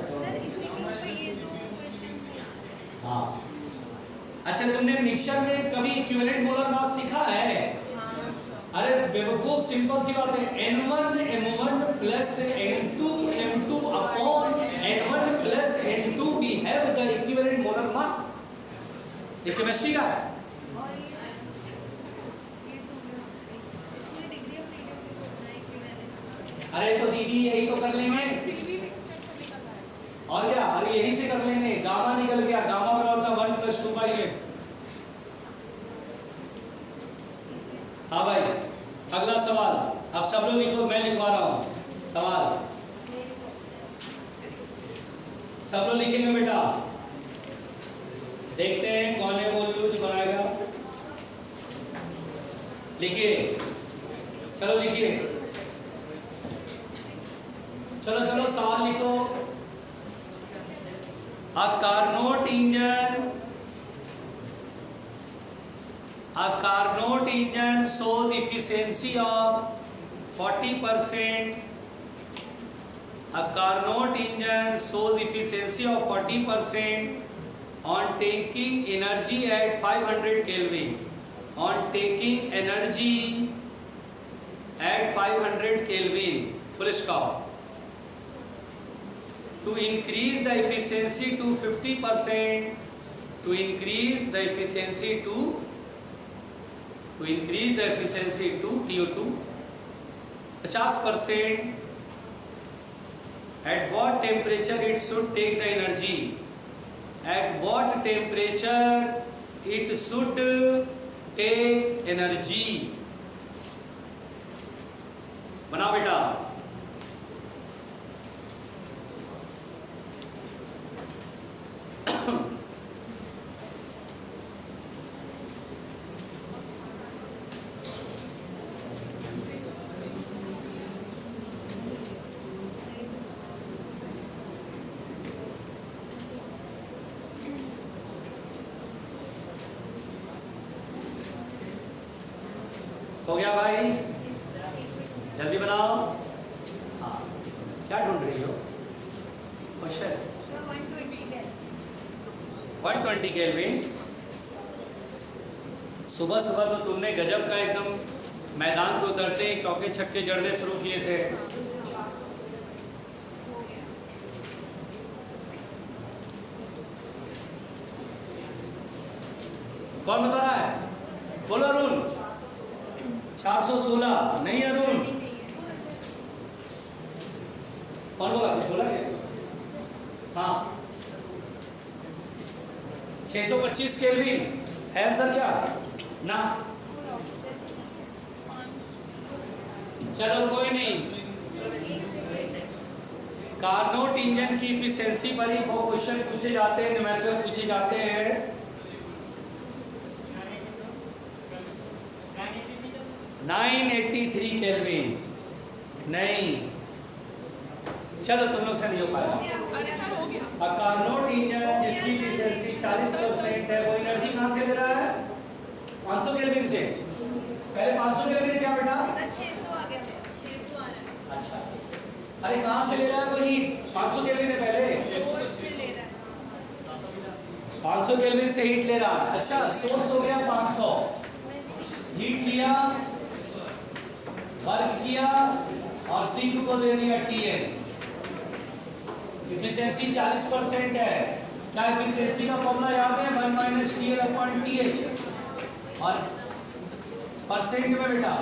Speaker 1: हाँ। अच्छा तुमने मिक्सचर में कभी इक्विवेलेंट मोलर मास सीखा है? अरे बेवकूफ, सिंपल सी बात है, N1 M1 plus N2 M2 upon N1 plus N2 we have the equivalent molar mass. ये केमिस्ट्री का है। अरे तो दीदी यही तो कर लेंगे और क्या, अरे यही से कर लेंगे। गामा निकल गया, गामा बराबर था 1 + 2/m। हाँ भाई अगला सवाल, अब सब लोग लिखो, मैं लिखवा रहा हूं सवाल, सब लोग लिखेंगे बेटा। देखते हैं कौन है बोलू जो बनाएगा। लिखिए, चलो लिखिए, चलो चलो सवाल लिखो। A Carnot engine shows efficiency of 40%. A Carnot engine shows efficiency of 40% on taking energy at 500 Kelvin. On taking energy at 500 Kelvin. Full stop. To increase the efficiency to 50%, to increase the efficiency to TO2 50%, at what temperature it should take the energy? At what temperature it should take energy? बना बेटा। हो गया भाई, जल्दी बनाओ। हाँ क्या ढूंढ रही हो? Question 120 kelvin. सुबह सुबह तो तुमने गजब का एकदम मैदान पे उतरते ही चौके छक्के जड़ने शुरू किए थे। कौन बता रहा है? बोलो अरुण। 416 नहीं अरुण, कौन बोला? कुछ बोला क्या? हाँ 625 केल्विन है आंसर क्या? ना चलो कोई नहीं। कार्नोट इंजन की इफिशिएंसी पर ही वो क्वेश्चन पूछे जाते हैं, न्यूमेरिकल पूछे जाते हैं। 983 केल्विन नहीं, चलो तुम लोग से नहीं हो पाया। कार्नोट इंजन जिसकी इफिशिएंसी 40% है वो एनर्जी कहाँ से ले रहा है? 500 केल्विन से। पहले 500 केल्विन क्या बेटा?
Speaker 2: 600 आ गया, 600 आ रहा है।
Speaker 1: अच्छा, अरे कहाँ से ले रहा है? वही 500 केल्विन है पहले, 500 केल्विन से हीट ले रहा है। अच्छा सोर्स हो गया 500, हीट लिया, वर्क किया और सिंक को दे दिया Tn। इफिशिएंसी 40% है। क्या इफिशिएंसी का फॉर्मूला याद है? 1 - TL/TH। और परसेंट में बेटा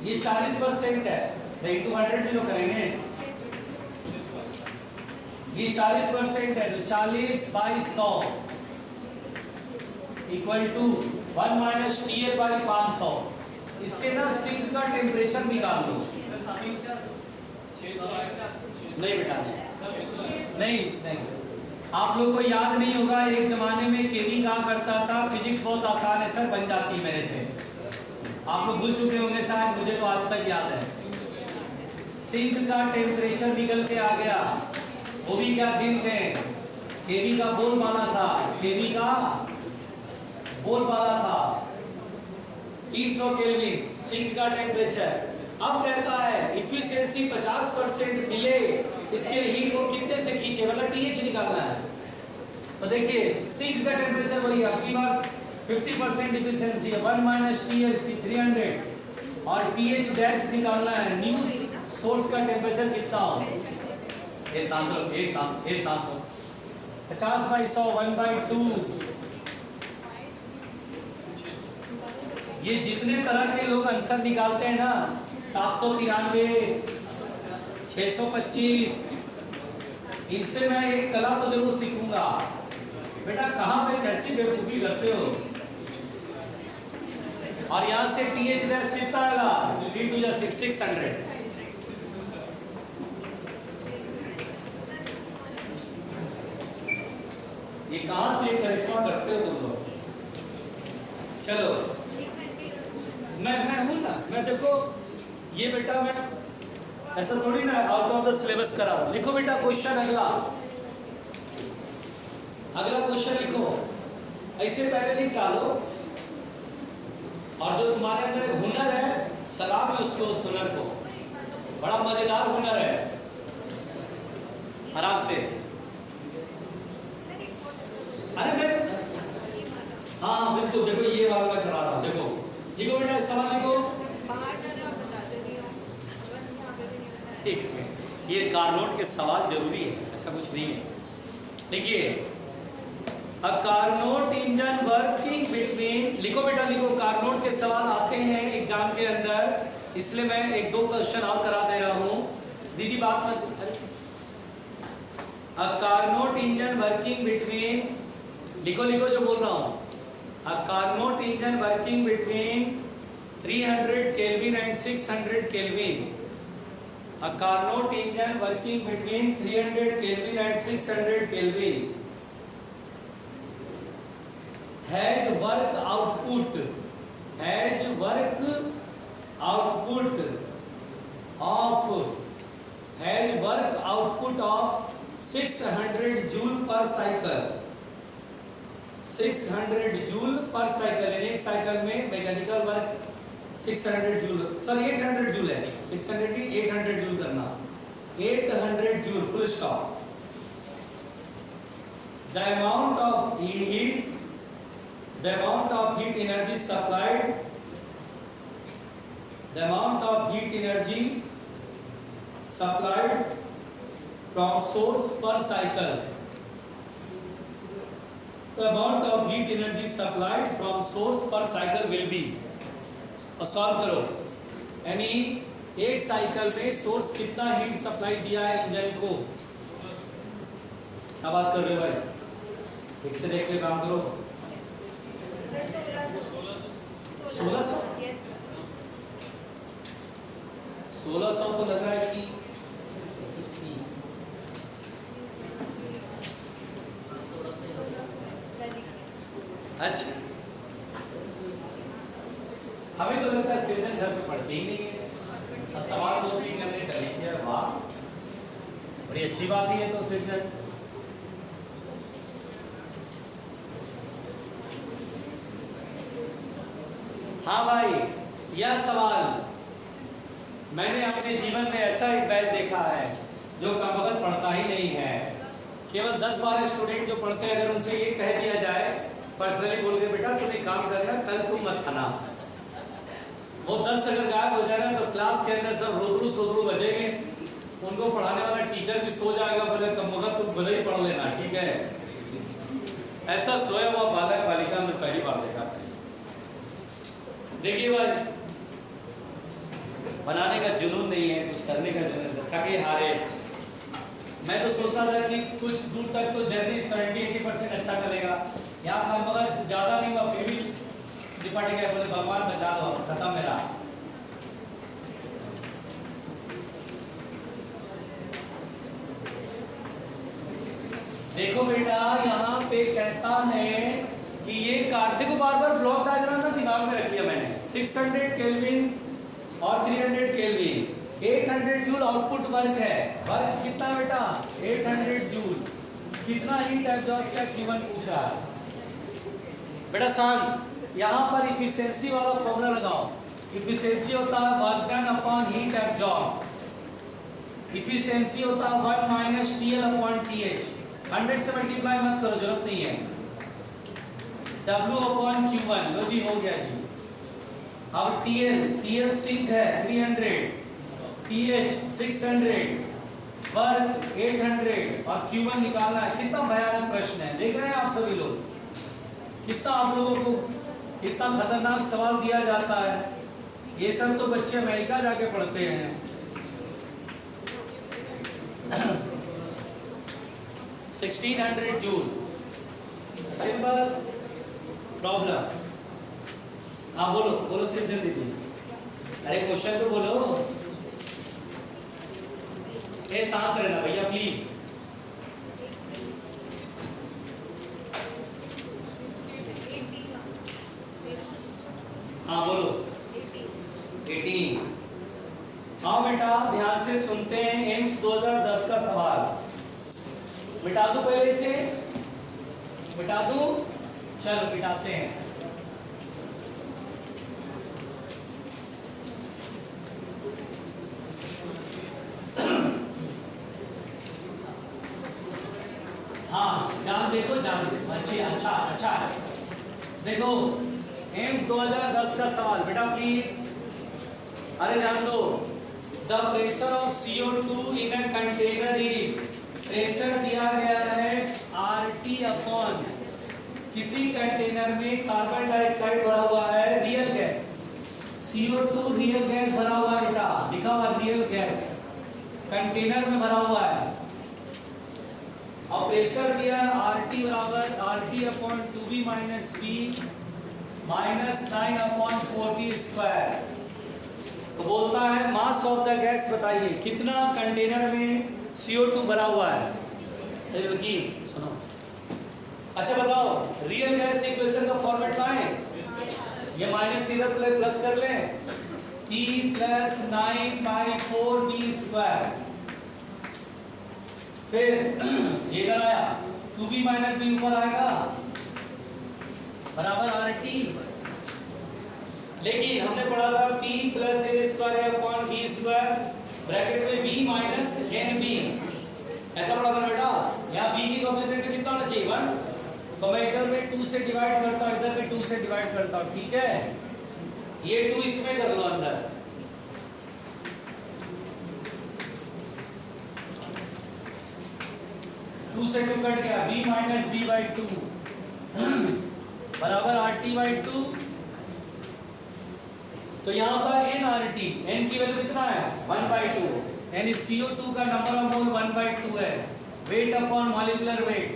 Speaker 1: ये 40% है, तो इंटू 100 भी तो करेंगे। ये 40% है तो 40/100 इक्वल टू 1 - TL/500। इससे ना सिंक का टेम्परेचर निकाल लो। नहीं बेटा नहीं, आप लोग को याद नहीं होगा, एक जमाने में केवी कहा करता था फिजिक्स बहुत आसान है सर, बन जाती है मेरे से। आप लोग भूल चुके होंगे शायद, मुझे तो आज तक याद है। सिंक का टेम्परेचर निकल के आ गया, वो भी क्या दिन थे। केवी का बोलबाला था, केवी का बोलबाला था। 300 केल्विन सिंक का टेम्परेचर। अब कहता है इफिशिएंसी 50% मिले, इसके लिए हीट को कितने से खींचे, मतलब TH निकालना है। तो देखिए सिंक का टेम्परेचर वही आपकी बार 50% इफिशिएंसी है, 1 माइनस TH 300 और TH डैश निकालना है। न्यू सोर्स का टेम्परेचर कितना हो, ये शांत हो, ये शांत हो, 50/100 1/2। ये जितने तरह के लोग आंसर निकालते हैं ना, 793, 625, इनसे मैं एक कला तो जरूर सीखूंगा। बेटा कहाँ पे कैसी बेवकूफी करते हो। और यहाँ से TH डैश कितना आएगा, 3 to 600। ये कहाँ से करिश्मा करते हो तुम लोग। चलो मैं हूं ना, मैं देखो ये बेटा मैं ऐसा थोड़ी ना आउट ऑफ द सिलेबस करा रहा हूं। लिखो बेटा क्वेश्चन अगला क्वेश्चन लिखो, ऐसे पहले लिख डालो और जो तुम्हारे अंदर हुनर है सलाम है उसको, उस हुनर को, बड़ा मजेदार हुनर है, आराम से। अरे मैं हाँ बिल्कुल, देखो ये वाला मैं करा रहा हूँ। देखो लिखो बेटा सवाल लिखो। एक सेकंड, ये कारनोट के सवाल जरूरी है, ऐसा कुछ नहीं है। देखिए अ कारनोट इंजन वर्किंग बिटवीन, लिखो बेटा लिखो, कारनोट के सवाल आते हैं एग्जाम के अंदर, इसलिए मैं एक दो क्वेश्चन और करा दे रहा हूँ। दीदी बात मत, अ कारनोट इंजन वर्किंग बिटवीन, लिखो जो बोल रहा हूँ, a Carnot engine working between 300 Kelvin and 600 Kelvin. A Carnot engine working between 300 Kelvin and 600 Kelvin has work output of 600 joule per cycle। 600 joule पर साइकिल, यानी एक साइकिल में mechanical work 600 joule, sorry 800 joule है, 600 की 800 जूल करना, 800 joule full stop. The amount of heat energy supplied, from source पर cycle, the amount of heat energy supplied from source per cycle will be, और सॉल्व करो, यानी एक साइकिल में सोर्स कितना हीट सप्लाई दिया है इंजन को। क्या बात कर रहे हो भाई, एक से देख के काम करो। 1600 तो लग रहा है कि अच्छा, हमें तो लगता है सृजन घर में पढ़ते ही नहीं है, और सवाल 2-3 हमने कर लिया। वाह बड़ी अच्छी बात ही है तो सृजन। हाँ भाई, यह सवाल मैंने अपने जीवन में ऐसा एक बैच देखा है जो कमबख्त पढ़ता ही नहीं है। केवल 10-12 स्टूडेंट जो पढ़ते हैं, अगर उनसे ये कह दिया जाए पर्सनली बोल के, बेटा तुम एक काम करना, चल तुम मत खाना, वो 10 अगर गायब हो जाएगा तो क्लास के अंदर सब रोतरू बजेंगे, उनको पढ़ाने वाला टीचर भी सो जाएगा, बोले कमबख्त तुम खुद ही पढ़ लेना, ठीक है। ऐसा सोया हुआ बालक बालिका में पहली बार देखा। देखिए भाई, बनाने का जुनून नहीं है, कुछ करने का जुनून है, थके हारे। मैं तो सोचता था कि कुछ दूर तक तो जर्नी 70-80% अच्छा करेगा, यहाँ कमबख्त ज़्यादा नहीं हुआ, फिर भी निपट गए, बोले भगवान बचा दो, खत्म मेरा। देखो बेटा, यहाँ पे कहता है कि ये कार्तिक को बार ब्लॉक डायग्राम ना दिमाग में रख लिया मैंने। 600 केल्विन और 300 केल्विन, 800 जूल आउटपुट वर्क है। वर्क कितना बेटा, 800 जूल। कितना हीट एब्जॉर्ब किया, कीमत पूछा बेटा। शांत, यहाँ पर इफिशियंसी वाला फॉर्मूला लगाओ। इफिशियंसी होता है work done upon heat absorb. Efficiency होता है 1 माइनस TL अपॉन TH। 100 से मल्टीप्लाई मत करो, जरूरत नहीं है। W अपॉन Q1, लो जी हो गया जी। अब TL सिंक है 300, TH 600, वर्क 800 और Q1 निकालना है। कितना भयानक प्रश्न है, देख रहे हैं आप सभी लोग, कितना आप लोगों को कितना खतरनाक सवाल दिया जाता है। ये सब तो बच्चे अमेरिका जाके पढ़ते हैं। 1600 जूल, सिंपल प्रॉब्लम। हाँ बोलो बोलो सिर्फ जल्दी जी, अरे क्वेश्चन तो बोलो। ए शांत रहना भैया प्लीज। हाँ बोलो। 18। हाँ बेटा ध्यान से सुनते हैं। एम्स 2010 का सवाल मिटा दूं, पहले से मिटा दूं, चलो मिटाते हैं। हाँ जान देखो, जान अच्छी अच्छा है। देखो एम्स 2010 का सवाल बेटा प्लीज, अरे ध्यान दो। The pressure of CO2 in a container is, pressure दिया गया है RT अपॉन, किसी कंटेनर में कार्बन डाइऑक्साइड भरा हुआ है, real gas CO2 real gas भरा हुआ है बेटा, लिखा हुआ रियल गैस कंटेनर में भरा हुआ है। और प्रेशर दिया RT बराबर RT upon 2V minus V minus 9 upon 4V square. तो बोलता है मास ऑफ द गैस बताइए, कितना कंटेनर में CO2 भरा हुआ है। सुनो, अच्छा बताओ रियल गैस इक्वेशन का फॉर्मेट लाएं, ये माइनस इधर प्लस कर लें, T प्लस 9/4V स्क्वायर। फिर ये इधर आया 2V माइनस V ऊपर आएगा बराबर RT। लेकिन हमने पढ़ा था P plus A square upon V square bracket में V माइनस NB, ऐसा पढ़ा था बेटा। यहाँ V की कोएफिशिएंट कितना होना चाहिए 1, तो मैं इधर में 2 से डिवाइड करता हूँ, इधर में 2 से डिवाइड करता हूँ, ठीक है। ये 2 इसमें कर लो अंदर, टू से 2 कट गया, V माइनस B/2 बराबर RT/2। तो यहाँ पर nRT, n की वैल्यू कितना है 1/2, यानी CO2 का नंबर ऑफ मोल 1/2 है। Weight upon molecular weight,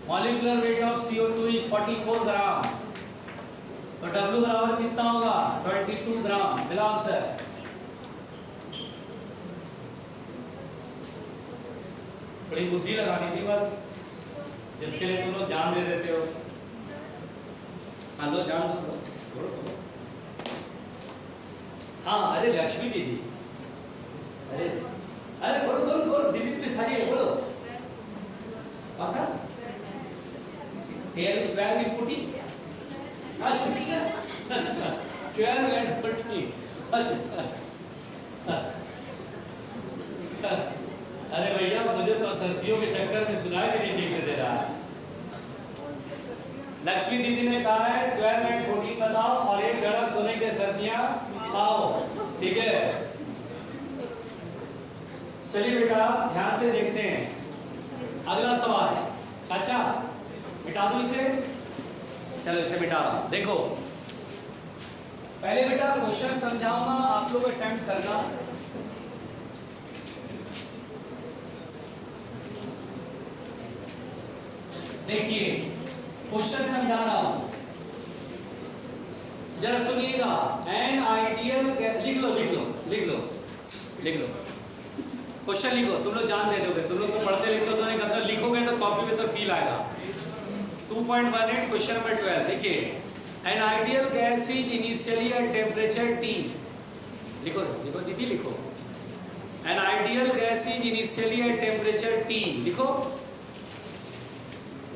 Speaker 1: molecular weight of CO2 is 44 ग्राम। तो W बराबर कितना होगा 22 ग्राम। मिला आंसर। बड़ी बुद्धि लगानी थी बस, जिसके लिए तुम लोग जान दे देते हो। हाँ लो जान दो। हाँ अरे लक्ष्मी दीदी, अरे अरे बोलो बोलो बोलो दीदी प्लीज, सारी है बोलो। कौन सा 12 इनपुटी, अच्छा 12 इनपुटी, अच्छा। अरे भैया मुझे तो सर्दियों के चक्कर में सुनाई भी नहीं ठीक से दे रहा है। लक्ष्मी दीदी ने कहा है 12 and 14 बताओ और एक गड़ा सोने के सर्दियां पाओ, ठीक है। चलिए बेटा ध्यान से देखते हैं अगला सवाल। चाचा मिटा दो इसे, चलो इसे मिटा दो। देखो पहले बेटा क्वेश्चन समझाऊंगा, आप लोग अटेम्प्ट करना। देखिए क्वेश्चन समझा रहा हूं, जरा सुनिएगा। एन आइडियल, लिख लो लिख लो लिख लो लिख लो, क्वेश्चन लिखो। तुम लोग जान दे दोगे, तुम लोग तो पढ़ते लिखते हो तो नहीं करते, लिखोगे तो कॉपी में तो फील आएगा। 2.18 क्वेश्चन नंबर 12। देखिए an ideal gas is initially at temperature T, लिखो लिखो दीदी लिखो। An ideal gas is initially at temperature T, लिखो।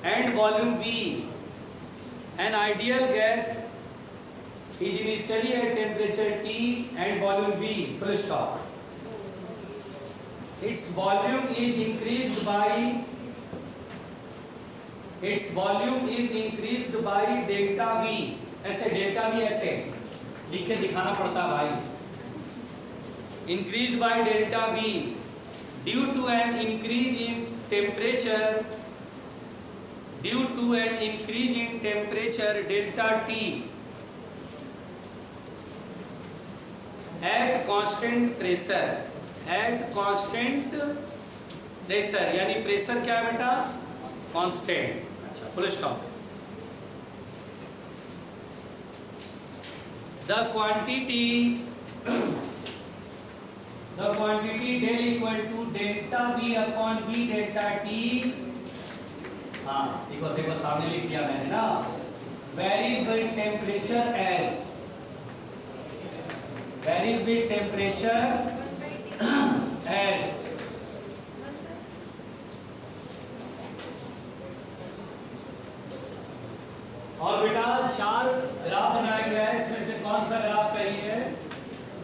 Speaker 1: And volume V, an ideal gas is initially at temperature T and volume V, full stop. Its volume is increased by delta V. ऐसे डेल्टा V ऐसे लिख के दिखाना पड़ता है भाई. Increased by delta V due to an increase in temperature delta T at constant pressure यानी प्रेशर क्या है बेटा? कांस्टेंट. अच्छा, full stop. The quantity del equal to delta V upon V delta T. हाँ देखो सामने लिख दिया मैंने ना. Varies with temperature as और बेटा 4 ग्राफ बनाया गया है. इसमें से कौन सा ग्राफ सही है?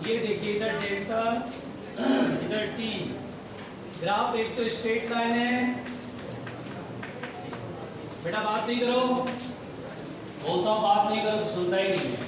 Speaker 1: ये देखिए, इधर डेल्टा इधर टी. ग्राफ एक तो स्ट्रेट लाइन है. बेटा बात नहीं करो, बोलता हूं बात नहीं करो तो सुनता ही नहीं है.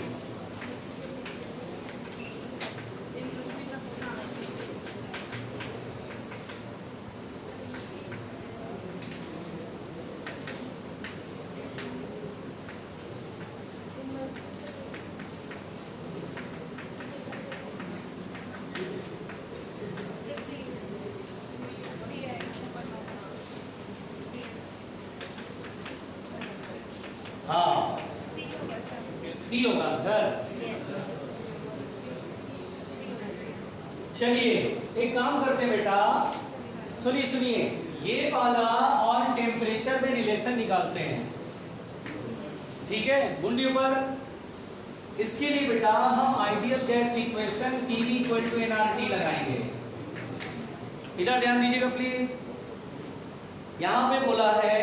Speaker 1: हाँ सी होगा आंसर. चलिए एक काम करते हैं बेटा, सुनिए ये वाला और टेम्परेचर में रिलेशन निकालते हैं. ठीक है, मुंडी ऊपर. इसके लिए बेटा हम ideal gas equation PV = nRT लगाएंगे. इधर ध्यान दीजिएगा प्लीज. यहां पे बोला है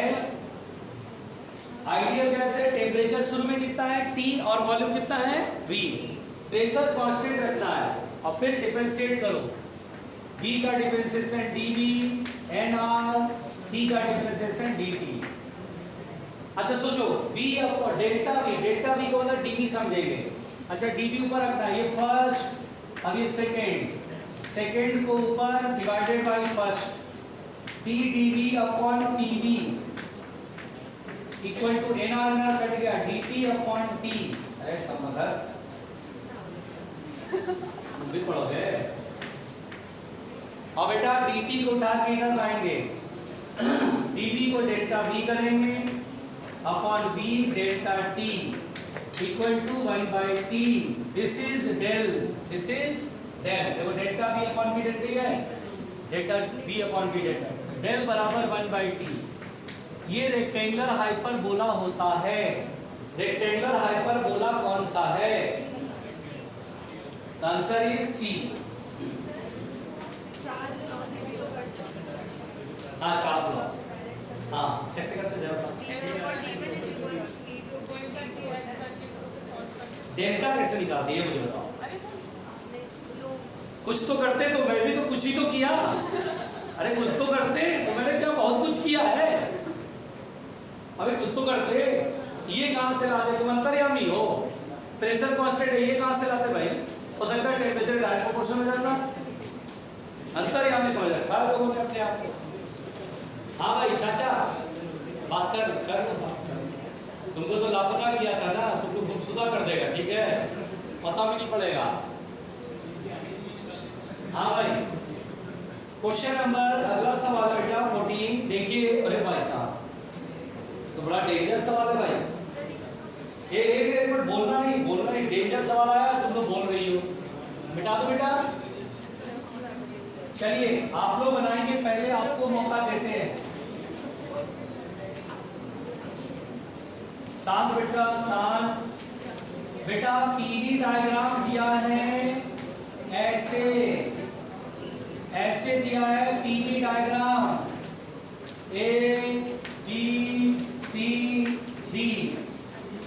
Speaker 1: आइडियल गैस है, टेम्परेचर शुरू में कितना है T और वॉल्यूम कितना है V. प्रेशर कांस्टेंट रखना है और फिर डिफरेंशिएट करो. V का डिफरेंशिएशन dV, nR, T का डिफरेंशिएशन dt. अच्छा सोचो, V और डेल्टा V को मतलब dV समझेंगे. अच्छा dV ऊपर रखना है, ये फर्स्ट, अब ये सेकेंड को ऊपर डिवाइडेड बाय फर्स्ट. PdV अपॉन PV equal to nR cut गया dt अपॉन T. अरे कमगत तुम भी पढ़ोगे. अब बेटा dt को उठा के इधर लाएंगे, dV को डेल्टा V करेंगे upon V delta T equal to 1/T. This is del. देखो delta V upon V delta है, delta V upon V delta. Del बराबर 1/T. ये रेक्टेंगुलर हाइपरबोला होता है. रेक्टेंगुलर हाइपरबोला कौन सा है? Answer is C. हाँ चार्ल्स लॉ. हाँ कैसे करते जरा. डेल्टा कैसे निकालते हैं मुझे बताओ. कुछ तो करते, तो मैं भी तो कुछ ही तो किया. अरे कुछ तो करते, तो मैंने क्या बहुत कुछ किया है. अबे कुछ तो करते. ये कहां से लाते? तुम अंतर्यामी हो. प्रेशर कांस्टेंट है, ये कहां से लाते भाई? हो सकता है टेम्परेचर डायरेक्ट प्रोपोर्शन में जाता. अंतर्यामी समझ रखा है लोगों ने अपने आप को. हाँ भाई चाचा बात कर. तुमको तो लापता किया था ना, तुमको गुमशुदा कर देगा. ठीक है, पता भी नहीं पड़ेगा. हाँ भाई क्वेश्चन नंबर अगला सवाल है बेटा 14. देखिए. अरे भाई साहब तो बड़ा डेंजर सवाल है भाई. एक मिनट बोलना नहीं. डेंजर सवाल आया, तुम तो बोल रही हो. मिटा दो बेटा. चलिए आप लोग बनाएंगे, पहले आपको मौका देते हैं. शांत बेटा शांत. बेटा PV डायग्राम दिया है ऐसे दिया है PV डायग्राम ABCD.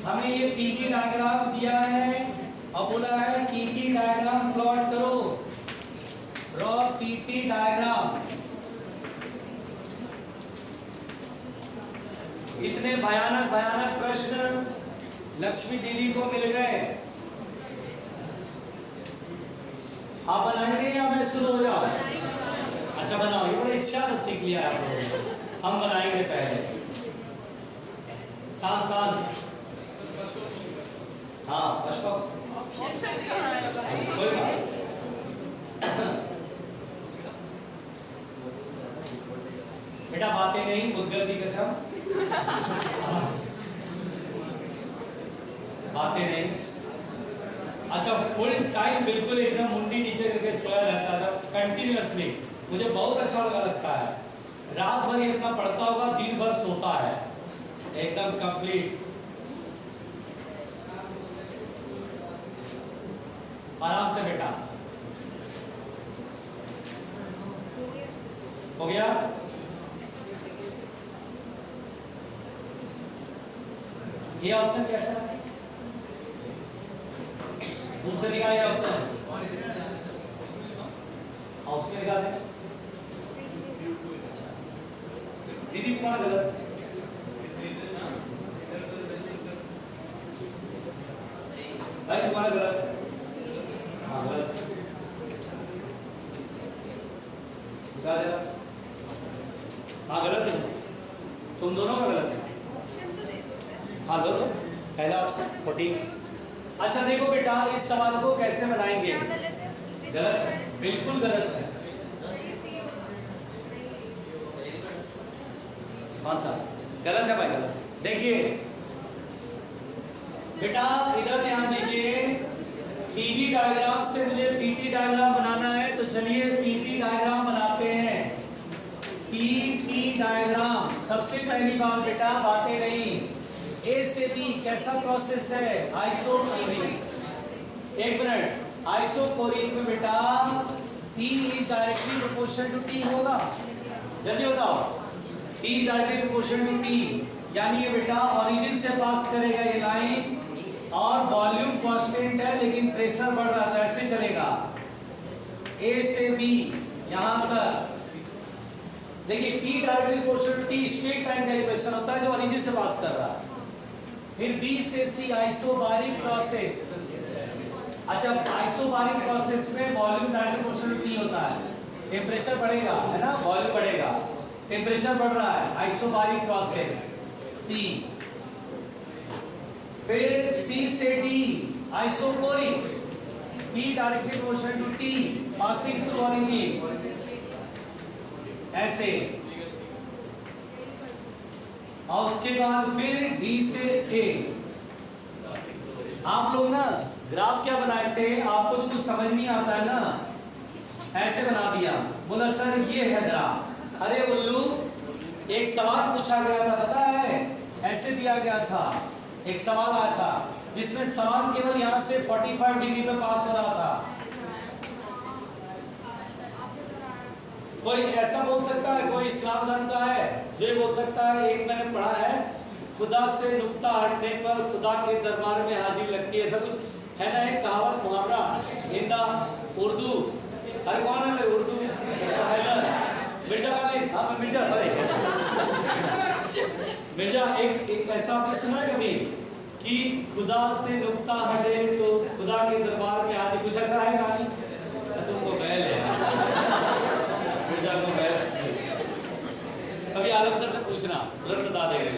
Speaker 1: हमें ये PV डायग्राम दिया है और बोला है पीटी डायग्राम प्लॉट करो, ड्रॉ पीटी डायग्राम। इतने भयानक भयानक प्रश्न लक्ष्मी दीदी को मिल गए। आप बनाएंगे या मैं शुरू हो जाऊं? अच्छा बनाओ, ये बड़ी इच्छा से सीख लिया आप लोगों। हम बनाएंगे पहले। शांत शांत। हाँ फर्स्ट
Speaker 2: ऑप्शन कहाँ है?
Speaker 1: कोई बात। बेटा बातें नहीं, बुद्धगर्दी के साथ बातें नहीं। अच्छा फुल टाइम बिल्कुल एकदम मुंडी नीचे करके सोया रहता था कंटिन्यूअसली, मुझे बहुत अच्छा लगता है। रात भर ये इतना पढ़ता होगा, दिन भर सोता है एकदम कंप्लीट। आराम से बेटा, हो गया? ये ऑप्शन कैसा है? दूसरे दिखाइए ऑप्शन, उसमें दिखा दें। अच्छा दीदी तुम्हारा गलत, भाई तुम्हारा गलत। हाँ गलत दिखा दे। हाँ गलत है, तुम दोनों का गलत है। हाँ लो पहला ऑप्शन 14। अच्छा देखो बेटा, इस सवाल को कैसे बनाएंगे? गलत है, बिल्कुल गलत है। कौन सा गलत है भाई? गलत। देखिए बेटा इधर ध्यान दीजिए, पीटी डायग्राम से मुझे पीटी डायग्राम बनाना है, तो चलिए पीटी डायग्राम बनाते हैं। पीटी डायग्राम, सबसे पहली बात बेटा बातें नहीं, ए से बी कैसा प्रोसेस है? आइसोकोरिक। एक मिनट, आइसोकोरिक में बेटा P is directly proportional to T होगा, जल्दी बताओ। P is directly proportional to T, यानी ये बेटा ओरिजिन से पास करेगा ये लाइन, और वॉल्यूम कांस्टेंट है लेकिन प्रेशर बढ़ रहा है, ऐसे चलेगा। A से B यहां तक देखिए, P directly proportional to T straight line का इक्वेशन होता है जो ओरिजिन से पास कर रहा है। फिर B से C आइसोबारिक प्रोसेस। अच्छा आइसोबारिक प्रोसेस में volume directly proportional to T होता है, टेम्परेचर बढ़ेगा है ना, वॉल्यूम बढ़ेगा, टेम्परेचर बढ़ रहा है, आइसोबारिक प्रोसेस C। फिर C से D isochoric, P directly proportional to T passing through origin, ऐसे। और उसके बाद फिर D से A। आप लोग ना ग्राफ क्या बनाए थे, आपको तो कुछ समझ नहीं आता है ना, ऐसे बना दिया, बोला सर ये है ग्राफ। अरे उल्लू, एक सवाल पूछा गया था पता है, ऐसे दिया गया था, एक सवाल आया था जिसमें सवाल केवल यहाँ से 45 डिग्री पे पास हो रहा था। कोई ऐसा बोल सकता है, कोई इस्लाम धर्म का है जो ये बोल सकता है, एक मैंने पढ़ा है, खुदा से नुक्ता हटने पर खुदा के दरबार में हाजिर लगती है, ऐसा कुछ है ना, एक कहावत मुहावरा हिंदा उर्दू। अरे कौन है उर्दू? हैदर मिर्जा वाले, हाँ मिर्जा, सॉरी मिर्जा। एक ऐसा आपने सुना है कभी कि खुदा से नुक्ता हटे तो खुदा के दरबार में हाजिर, कुछ ऐसा है कहानी? तुमको बैल है मिर्जा को बैल, कभी आलम सर से पूछना, तुरंत बता देंगे।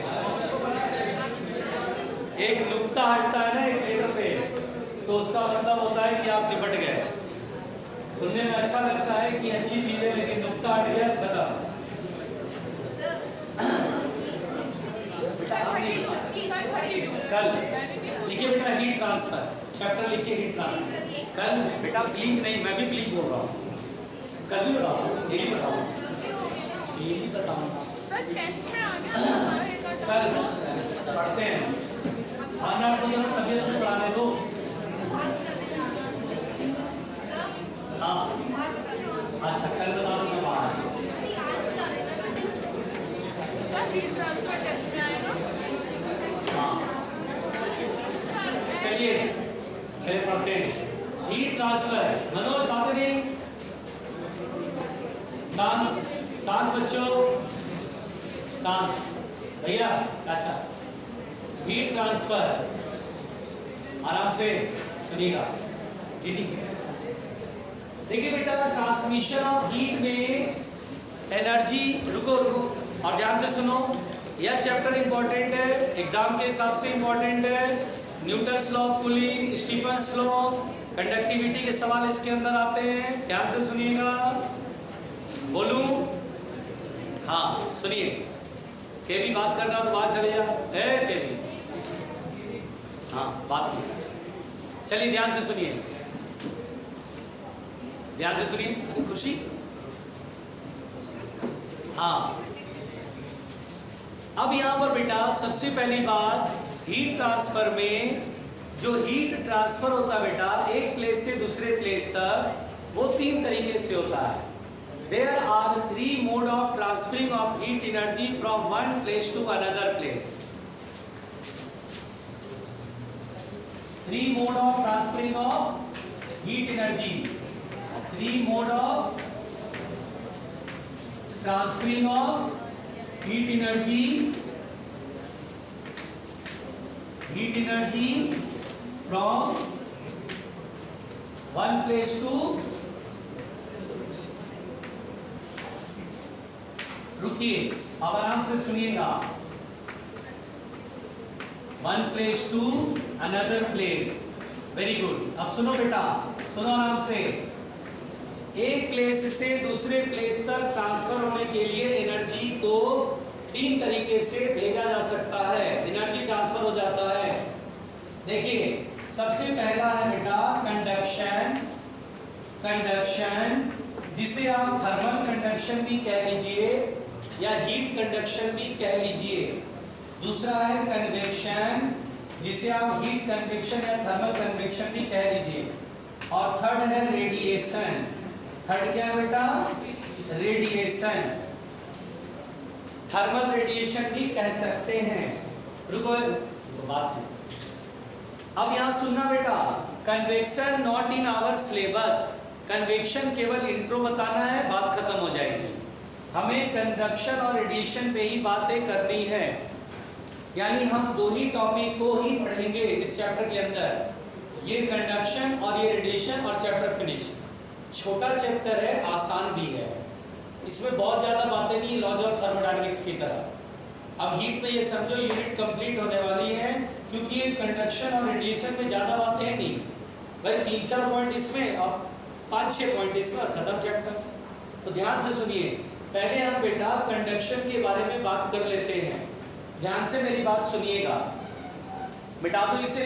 Speaker 1: एक नुक्ता हटता है ना एक लेटर पे, तो उसका मतलब होता है कि आप निपट गए। सुनने में अच्छा लगता है कि अच्छी चीज है, लेकिन नुक्ता हट गया तो खत्म। कल लिखिए बेटा हीट ट्रांसफर, चैप्टर लिखिए हीट ट्रांसफर। कल बेटा प्लीज नहीं, मैं भी प्लीज बोल रहा हूँ, कल भी बताऊँ, यही बताऊँ, यही बताऊँगा। कल पढ़ते हैं, आना तो जरा तबीयत से पढ़ाने दो। हाँ अच्छा कल बता दो मैं बाहर। हाँ चलिए पहले पढ़ते हैं। शांत शांत बच्चों, शांत। भैया चाचा, हीट ट्रांसफर, आराम से सुनिएगा दीदी। देखिए बेटा, ट्रांसमिशन ऑफ हीट में एनर्जी, रुको रुको और ध्यान से सुनो, यह चैप्टर इंपॉर्टेंट है, एग्जाम के हिसाब से इंपॉर्टेंट है। Newton's law of cooling, Stefan's law, conductivity के सवाल इसके अंदर आते हैं, ध्यान से सुनिएगा। बोलूं? हाँ सुनिए, केवी बात करना तो बात चले जा, ए केवी, हाँ बात की, चलिए ध्यान से सुनिए, ध्यान से सुनिए। खुशी, हाँ अब यहां पर बेटा सबसे पहली बात, हीट ट्रांसफर में जो हीट ट्रांसफर होता है बेटा एक प्लेस से दूसरे प्लेस तक, वो 3 तरीके से होता है। There are 3 mode of transferring of heat energy from one place to another place. 3 mode of transferring of heat energy. 3 mode of transferring of heat energy. Heat energy from one place to, रुकिए अब आराम से सुनिएगा, one place to another place, very good. अब सुनो बेटा, सुनो आराम से, एक प्लेस से दूसरे प्लेस तक ट्रांसफर होने के लिए एनर्जी को 3 तरीके से भेजा जा सकता है, एनर्जी ट्रांसफर हो जाता है। देखिए सबसे पहला है बेटा कंडक्शन, कंडक्शन जिसे आप थर्मल कंडक्शन भी कह लीजिए या हीट कंडक्शन भी कह लीजिए। दूसरा है कन्वेक्शन, जिसे आप हीट कन्वेक्शन या थर्मल कन्वेक्शन भी कह लीजिए। और थर्ड है रेडिएशन। थर्ड क्या है बेटा? रेडिएशन, थर्मल रेडिएशन भी कह सकते हैं। रुको तो बात है, अब यहाँ सुनना बेटा, convection not in our syllabus, convection केवल इंट्रो बताना है, बात खत्म हो जाएगी। हमें कंडक्शन और रेडिएशन पे ही बातें करनी है, यानी हम 2 ही टॉपिक को ही पढ़ेंगे इस चैप्टर के अंदर, ये कंडक्शन और ये रेडिएशन, और चैप्टर फिनिश। छोटा चैप्टर है, आसान भी है, इसमें बहुत ज़्यादा बातें नहीं, लॉज ऑफ थर्मोडायनेमिक्स की तरह। अब हीट में ये समझो यूनिट कंप्लीट होने वाली है, क्योंकि ये कंडक्शन और रेडिएशन में ज़्यादा बातें हैं नहीं भाई, 3-4 पॉइंट इसमें और 5-6 पॉइंट इसमें, खत्म चैप्टर। तो ध्यान से सुनिए, पहले हम बेटा कंडक्शन के बारे में बात कर लेते हैं, ध्यान से मेरी बात सुनिएगा। मिटा दो इसे,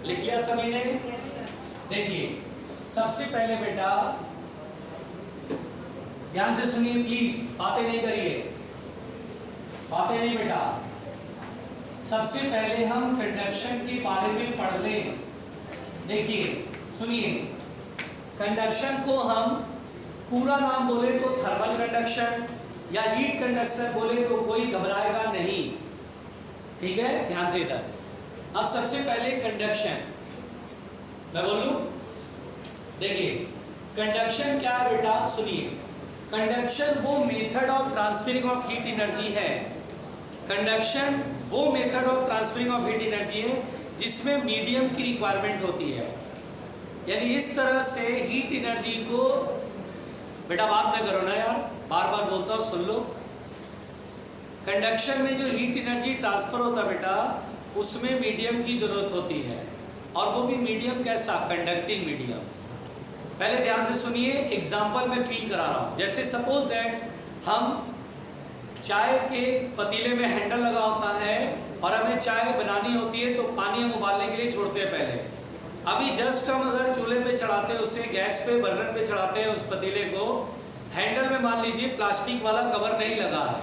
Speaker 1: लिख लिया सभी ने? देखिए सबसे पहले बेटा ध्यान से सुनिए प्लीज, बातें नहीं करिए, बातें नहीं बेटा। सबसे पहले हम कंडक्शन के बारे में पढ़ लें। देखिए सुनिए, कंडक्शन को हम पूरा नाम बोले तो थर्मल कंडक्शन या हीट कंडक्शन बोले तो कोई घबराएगा नहीं, ठीक है? ध्यान से इधर। अब सबसे पहले कंडक्शन मैं बोल लूं? देखिए कंडक्शन क्या है बेटा, सुनिए, कंडक्शन वो method of transferring of heat energy है, कंडक्शन वो method of transferring of heat energy है जिसमें मीडियम की रिक्वायरमेंट होती है। यानी इस तरह से हीट एनर्जी को, बेटा बात न करो ना यार, बार बार बोलता हूँ सुन लो। कंडक्शन में जो हीट एनर्जी ट्रांसफर होता है बेटा, उसमें मीडियम की जरूरत होती है, और वो भी मीडियम कैसा? Conducting medium. पहले ध्यान से सुनिए, एग्जाम्पल में फील करा रहा हूँ। जैसे सपोज दैट हम चाय के पतीले में हैंडल लगा होता है और हमें चाय बनानी होती है, तो पानी हम उबालने के लिए छोड़ते हैं पहले। अभी जस्ट हम अगर चूल्हे पे चढ़ाते हैं, उसे गैस पे बर्नर पे चढ़ाते हैं उस पतीले को, हैंडल में मान लीजिए प्लास्टिक वाला कवर नहीं लगा है,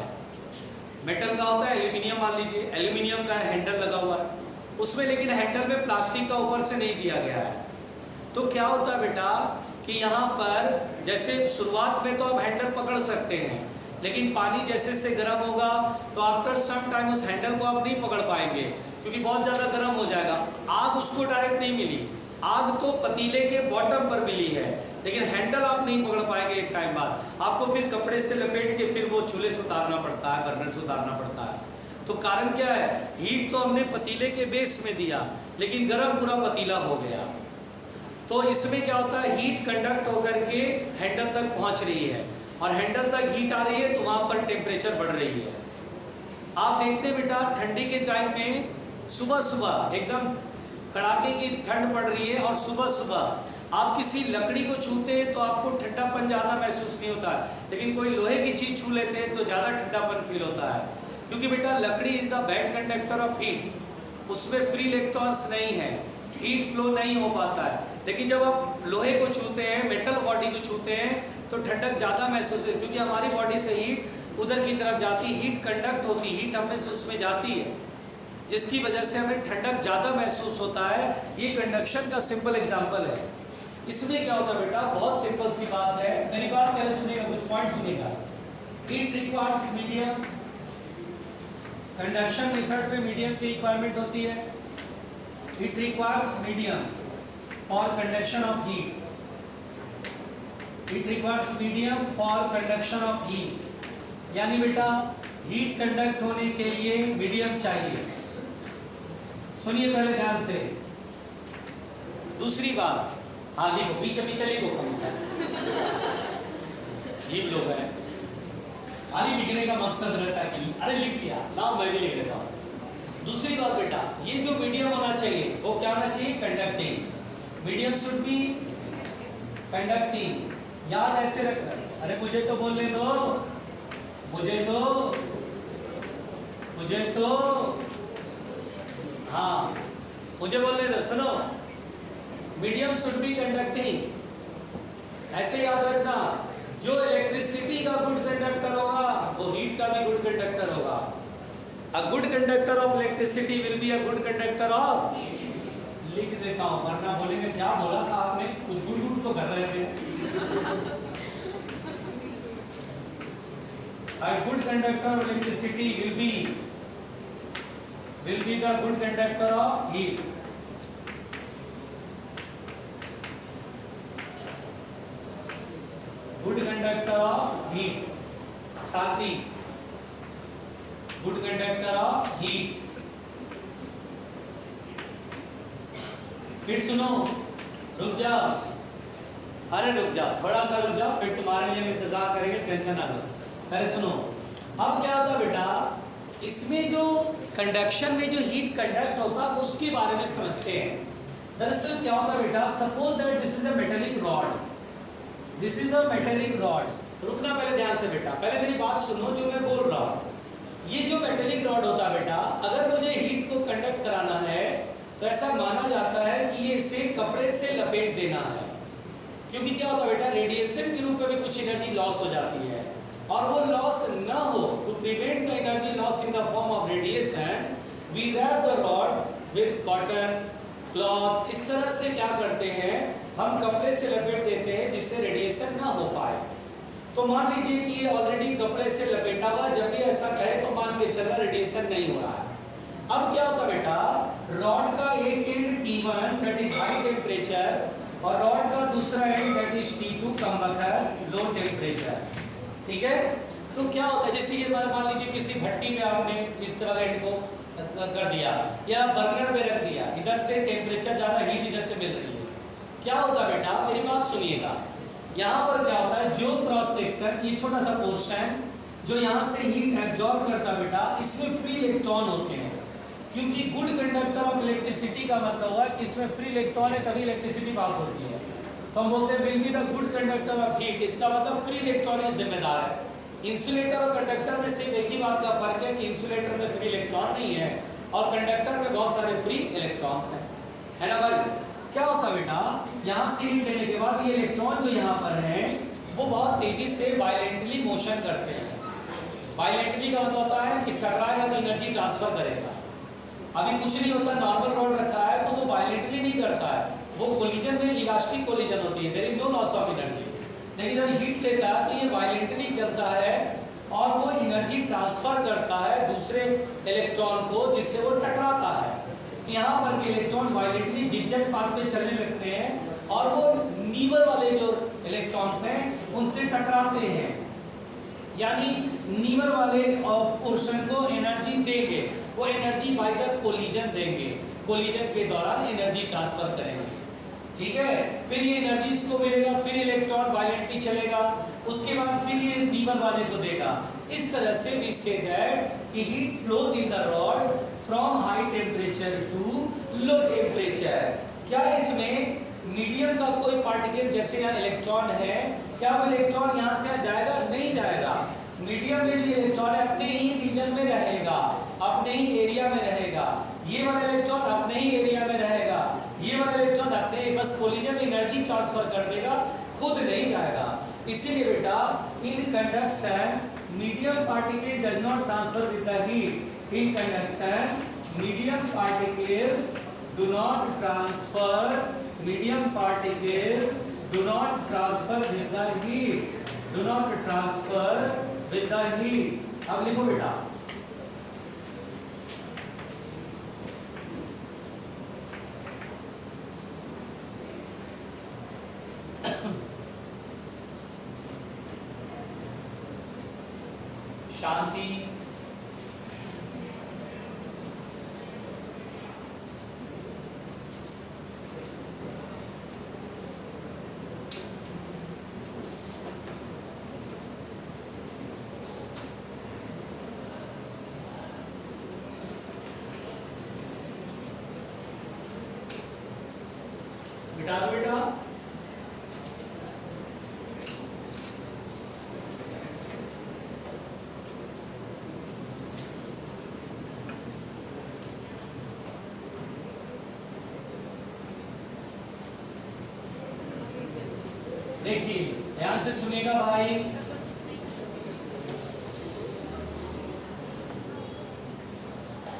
Speaker 1: मेटल का होता है, एल्यूमिनियम मान लीजिए, एल्यूमिनियम का हैंडल लगा हुआ है उसमें, लेकिन हैंडल में प्लास्टिक का ऊपर से नहीं दिया गया है। तो क्या होता है बेटा कि यहाँ पर जैसे शुरुआत में तो आप हैंडल पकड़ सकते हैं, लेकिन पानी जैसे से गर्म होगा तो आफ्टर सम टाइम उस हैंडल को आप नहीं पकड़ पाएंगे, क्योंकि बहुत ज़्यादा गर्म हो जाएगा। आग उसको डायरेक्ट नहीं मिली, आग तो पतीले के बॉटम पर मिली है, लेकिन हैंडल आप नहीं पकड़ पाएंगे एक टाइम बाद, आपको फिर कपड़े से लपेट के फिर वो चूल्हे से उतारना पड़ता है, बर्नर से उतारना पड़ता है। तो कारण क्या है, हीट तो हमने पतीले के बेस में दिया लेकिन गर्म पूरा पतीला हो गया। तो इसमें क्या होता है, हीट कंडक्ट होकर के हैंडल तक पहुंच रही है और हैंडल तक हीट आ रही है तो वहां पर टेम्परेचर बढ़ रही है। आप देखते हैं बेटा ठंडी के टाइम में सुबह सुबह एकदम कड़ाके की ठंड पड़ रही है और सुबह सुबह आप किसी लकड़ी को छूते हैं तो आपको ठंडापन ज़्यादा महसूस नहीं होता है, लेकिन कोई लोहे की चीज़ छू लेते हैं तो ज़्यादा ठंडापन फील होता है, क्योंकि बेटा लकड़ी is the bad conductor of heat, उसमें फ्री इलेक्ट्रॉन्स नहीं है, हीट फ्लो नहीं हो पाता है। लेकिन जब आप लोहे को छूते हैं, मेटल बॉडी को छूते हैं तो ठंडक ज़्यादा महसूस होती है, क्योंकि हमारी बॉडी से हीट उधर की तरफ जाती, हीट कंडक्ट होती, हीट हमें से उसमें जाती है, जिसकी वजह से हमें ठंडक ज़्यादा महसूस होता है। ये कंडक्शन का सिंपल एग्जाम्पल है। इसमें क्या होता है बेटा, बहुत सिंपल सी बात है, मेरी बात पहले सुनिएगा, कुछ पॉइंट सुनिएगा। Heat requires medium, conduction method में मीडियम की रिक्वायरमेंट होती है। It requires medium for conduction of heat, it requires medium for conduction of heat, यानी बेटा हीट कंडक्ट होने के लिए मीडियम चाहिए। सुनिए पहले ध्यान से। दूसरी बात, हाँ लिखो, पीछे पीछे लिखो, लिख लो, है खाली लिखने का मकसद रहता है कि अरे लिख लिया ना, मैं भी लिख लेता हूँ। दूसरी बात बेटा, ये जो मीडियम होना चाहिए वो क्या होना चाहिए, conducting. Medium should be conducting. याद ऐसे रखना, अरे मुझे तो बोलने दो, मुझे तो हाँ मुझे बोलने दो। सुनो, मीडियम शुड बी कंडक्टिंग। ऐसे याद रखना, जो इलेक्ट्रिसिटी का गुड कंडक्टर होगा वो हीट का भी गुड कंडक्टर होगा। A good conductor of electricity will be a good conductor of, लिख देता हूं वरना बोलेंगे क्या बोला था आपने, कुछ गुड गुड तो कर रहे थे। A good conductor of electricity will be the good conductor of heat. Good conductor of heat. साथी, good conductor of heat. फिर सुनो, रुक जाओ, अरे रुक जाओ, थोड़ा सा रुक जाओ, फिर तुम्हारे लिए इंतजार करेंगे, टेंशन ना लो। पहले सुनो, अब क्या होता बेटा, इसमें जो कंडक्शन में जो हीट कंडक्ट होता है उसके बारे में समझते हैं। दरअसल क्या होता बेटा, suppose that this is a metallic rod, this is a metallic rod. रुकना पहले ध्यान से बेटा, पहले मेरी बात सुनो जो मैं बोल रहा हूँ। ये जो मेटेलिक रॉड होता है बेटा, अगर मुझे हीट को कंडक्ट कराना है तो ऐसा माना जाता है कि ये इसे कपड़े से लपेट देना है, क्योंकि क्या होता बेटा, रेडिएशन के रूप में भी कुछ एनर्जी लॉस हो जाती है, और वो लॉस न हो, to prevent the energy loss in the form of radiation, we wrap the rod with cotton cloths. इस तरह से क्या करते हैं, हम कपड़े से लपेट देते हैं जिससे रेडिएशन ना हो पाए। तो मान लीजिए कि ये ऑलरेडी कपड़े से लपेटा हुआ, जब भी ऐसा कहे तो मान के चला रेडिएशन नहीं हो रहा है। अब क्या होता बेटा, रॉड का एक and T1 that is high temperature, और रॉड का दूसरा एंड दैट इज T2 कम बखर लो टेम्परेचर। ठीक है, तो क्या होता है, जैसे ये मान लीजिए किसी भट्टी में आपने इस तरह एंड को कर दिया या बर्नर में रख दिया, इधर से टेम्परेचर ज़्यादा, हीट इधर से मिल रही है। क्या होता बेटा, मेरी बात सुनिएगा, यहाँ पर क्या होता है, जो क्रॉस सेक्शन, ये छोटा सा पोर्शन जो यहाँ से हीट एब्जॉर्ब करता बेटा, इसमें फ्री इलेक्ट्रॉन होते हैं, क्योंकि गुड कंडक्टर ऑफ इलेक्ट्रिसिटी का मतलब हुआ कि इसमें फ्री इलेक्ट्रॉन है तभी इलेक्ट्रिसिटी पास होती है। तो हम बोलते हैं will be the good conductor of heat, इसका मतलब फ्री इलेक्ट्रॉन ही जिम्मेदार है। इंसुलेटर और कंडक्टर में सिर्फ एक ही बात का फर्क है कि इंसुलेटर में फ्री इलेक्ट्रॉन नहीं है और कंडक्टर में बहुत सारे फ्री इलेक्ट्रॉन्स हैं, है ना भाई। क्या होता है बेटा, यहाँ से हीट लेने के बाद ये इलेक्ट्रॉन जो यहाँ पर हैं वो बहुत तेजी से वायलेंटली मोशन करते हैं। वायलेंटली का मतलब होता है कि टकराएगा तो एनर्जी ट्रांसफर करेगा। अभी कुछ नहीं होता, नॉर्मल रॉड रखा है तो वो वायलेंटली नहीं करता है, वो कोलिजन में इलास्टिक कोलिजन होती है, there is no loss of energy. लेकिन जब हीट लेता है तो ये वायलेंटली चलता है और वो एनर्जी ट्रांसफर करता है दूसरे इलेक्ट्रॉन को, जिससे वो टकराता है। यहाँ पर के इलेक्ट्रॉन वायलेंटली जिगजैग पाथ पे चलने लगते हैं और वो नीवर वाले जो इलेक्ट्रॉन्स हैं उनसे टकराते हैं, यानी नीवर वाले पोर्शन को एनर्जी देंगे, वो एनर्जी बाय द कोलिजन देंगे, कोलिजन के दौरान एनर्जी ट्रांसफर करेंगे, ठीक है। फिर ये एनर्जी इसको मिलेगा, फिर इलेक्ट्रॉन वायलेंटली चलेगा, उसके बाद फिर ये नीवर वाले को देगा। इस तरह से वी से दैट कि heat flows in the rod from high temperature to low temperature. क्या इसमें मीडियम का कोई पार्टिकल, जैसे यहाँ इलेक्ट्रॉन है, क्या वो इलेक्ट्रॉन यहाँ से जाएगा? नहीं जाएगा। मीडियम में ये इलेक्ट्रॉन अपने ही रीजन में रहेगा, अपने ही एरिया में रहेगा, ये वाला इलेक्ट्रॉन अपने ही एरिया में रहेगा, ये वाला इलेक्ट्रॉन अपने बस कोलिजन एनर्जी ट्रांसफर कर देगा, खुद नहीं जाएगा। इसीलिए बेटा in conduction medium particle does not transfer with the heat. In conduction medium particles do not transfer, medium particle do not transfer with the heat, do not transfer with the heat. अब लिखो बेटा, शांति, मिटा दो बेटा। देखिए ध्यान से सुनिएगा भाई,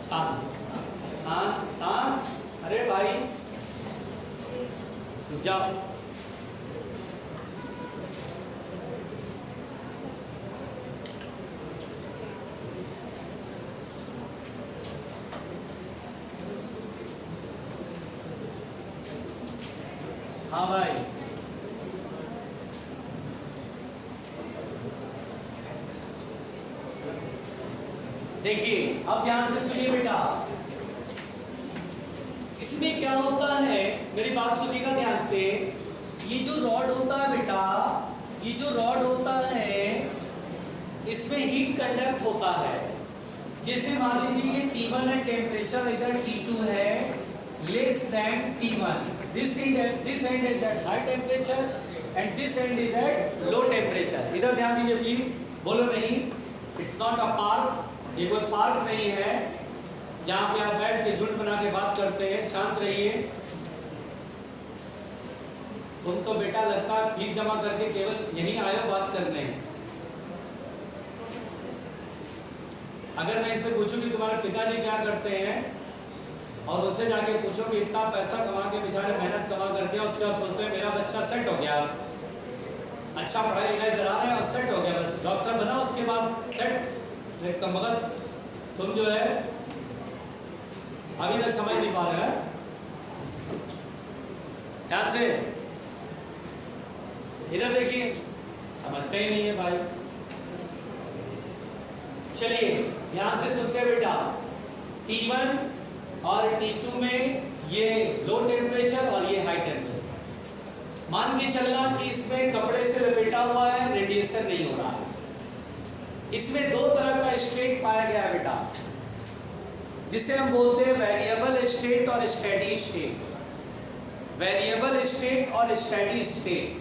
Speaker 1: शांत शांत शांत। अरे भाई रुक जाओ। हाँ भाई, देखिए अब ध्यान से सुनिए बेटा, इसमें क्या होता है, मेरी बात सुनिएगा ध्यान से। ये जो रॉड होता है बेटा, ये जो रॉड होता है इसमें हीट कंडक्ट होता है। जैसे मान लीजिए ये T1 है, टेम्परेचर इधर T2 है less than T1, this and is at high temperature and this and is at low temperature. इधर ध्यान दीजिए प्लीज, बोलो नहीं, इट्स नॉट अ पार्क, ये कोई पार्क नहीं है जहां पे आप बैठ के झुंड बना के बात करते हैं। शांत रहिए। तुम तो बेटा लगता है फीस जमा करके केवल यही आए हो बात करने। अगर मैं इनसे पूछूं कि तुम्हारे पिताजी क्या करते हैं और उनसे जाके पूछो कि इतना पैसा कमा के बेचारे मेहनत कमा करके उसके बाद सोचते हैं मेरा बच्चा सेट हो गया, अच्छा पढ़ाई लिखाई करा रहे हैं और सेट हो गया, बस डॉक्टर बना उसके बाद सेट। मगर तुम जो है अभी तक समझ नहीं पा रहे हैं। ध्यान से इधर देखिए, समझते ही नहीं है भाई। चलिए ध्यान से सुनते बेटा, T1 और T2 में ये लो टेम्परेचर और ये हाई टेम्परेचर। मान के चलना कि इसमें कपड़े से लपेटा हुआ है, रेडिएशन नहीं हो रहा है। इसमें दो तरह का स्टेट पाया गया है बेटा, जिसे हम बोलते हैं वेरिएबल स्टेट और स्टेडी स्टेट। वेरिएबल स्टेट और स्टेडी स्टेट।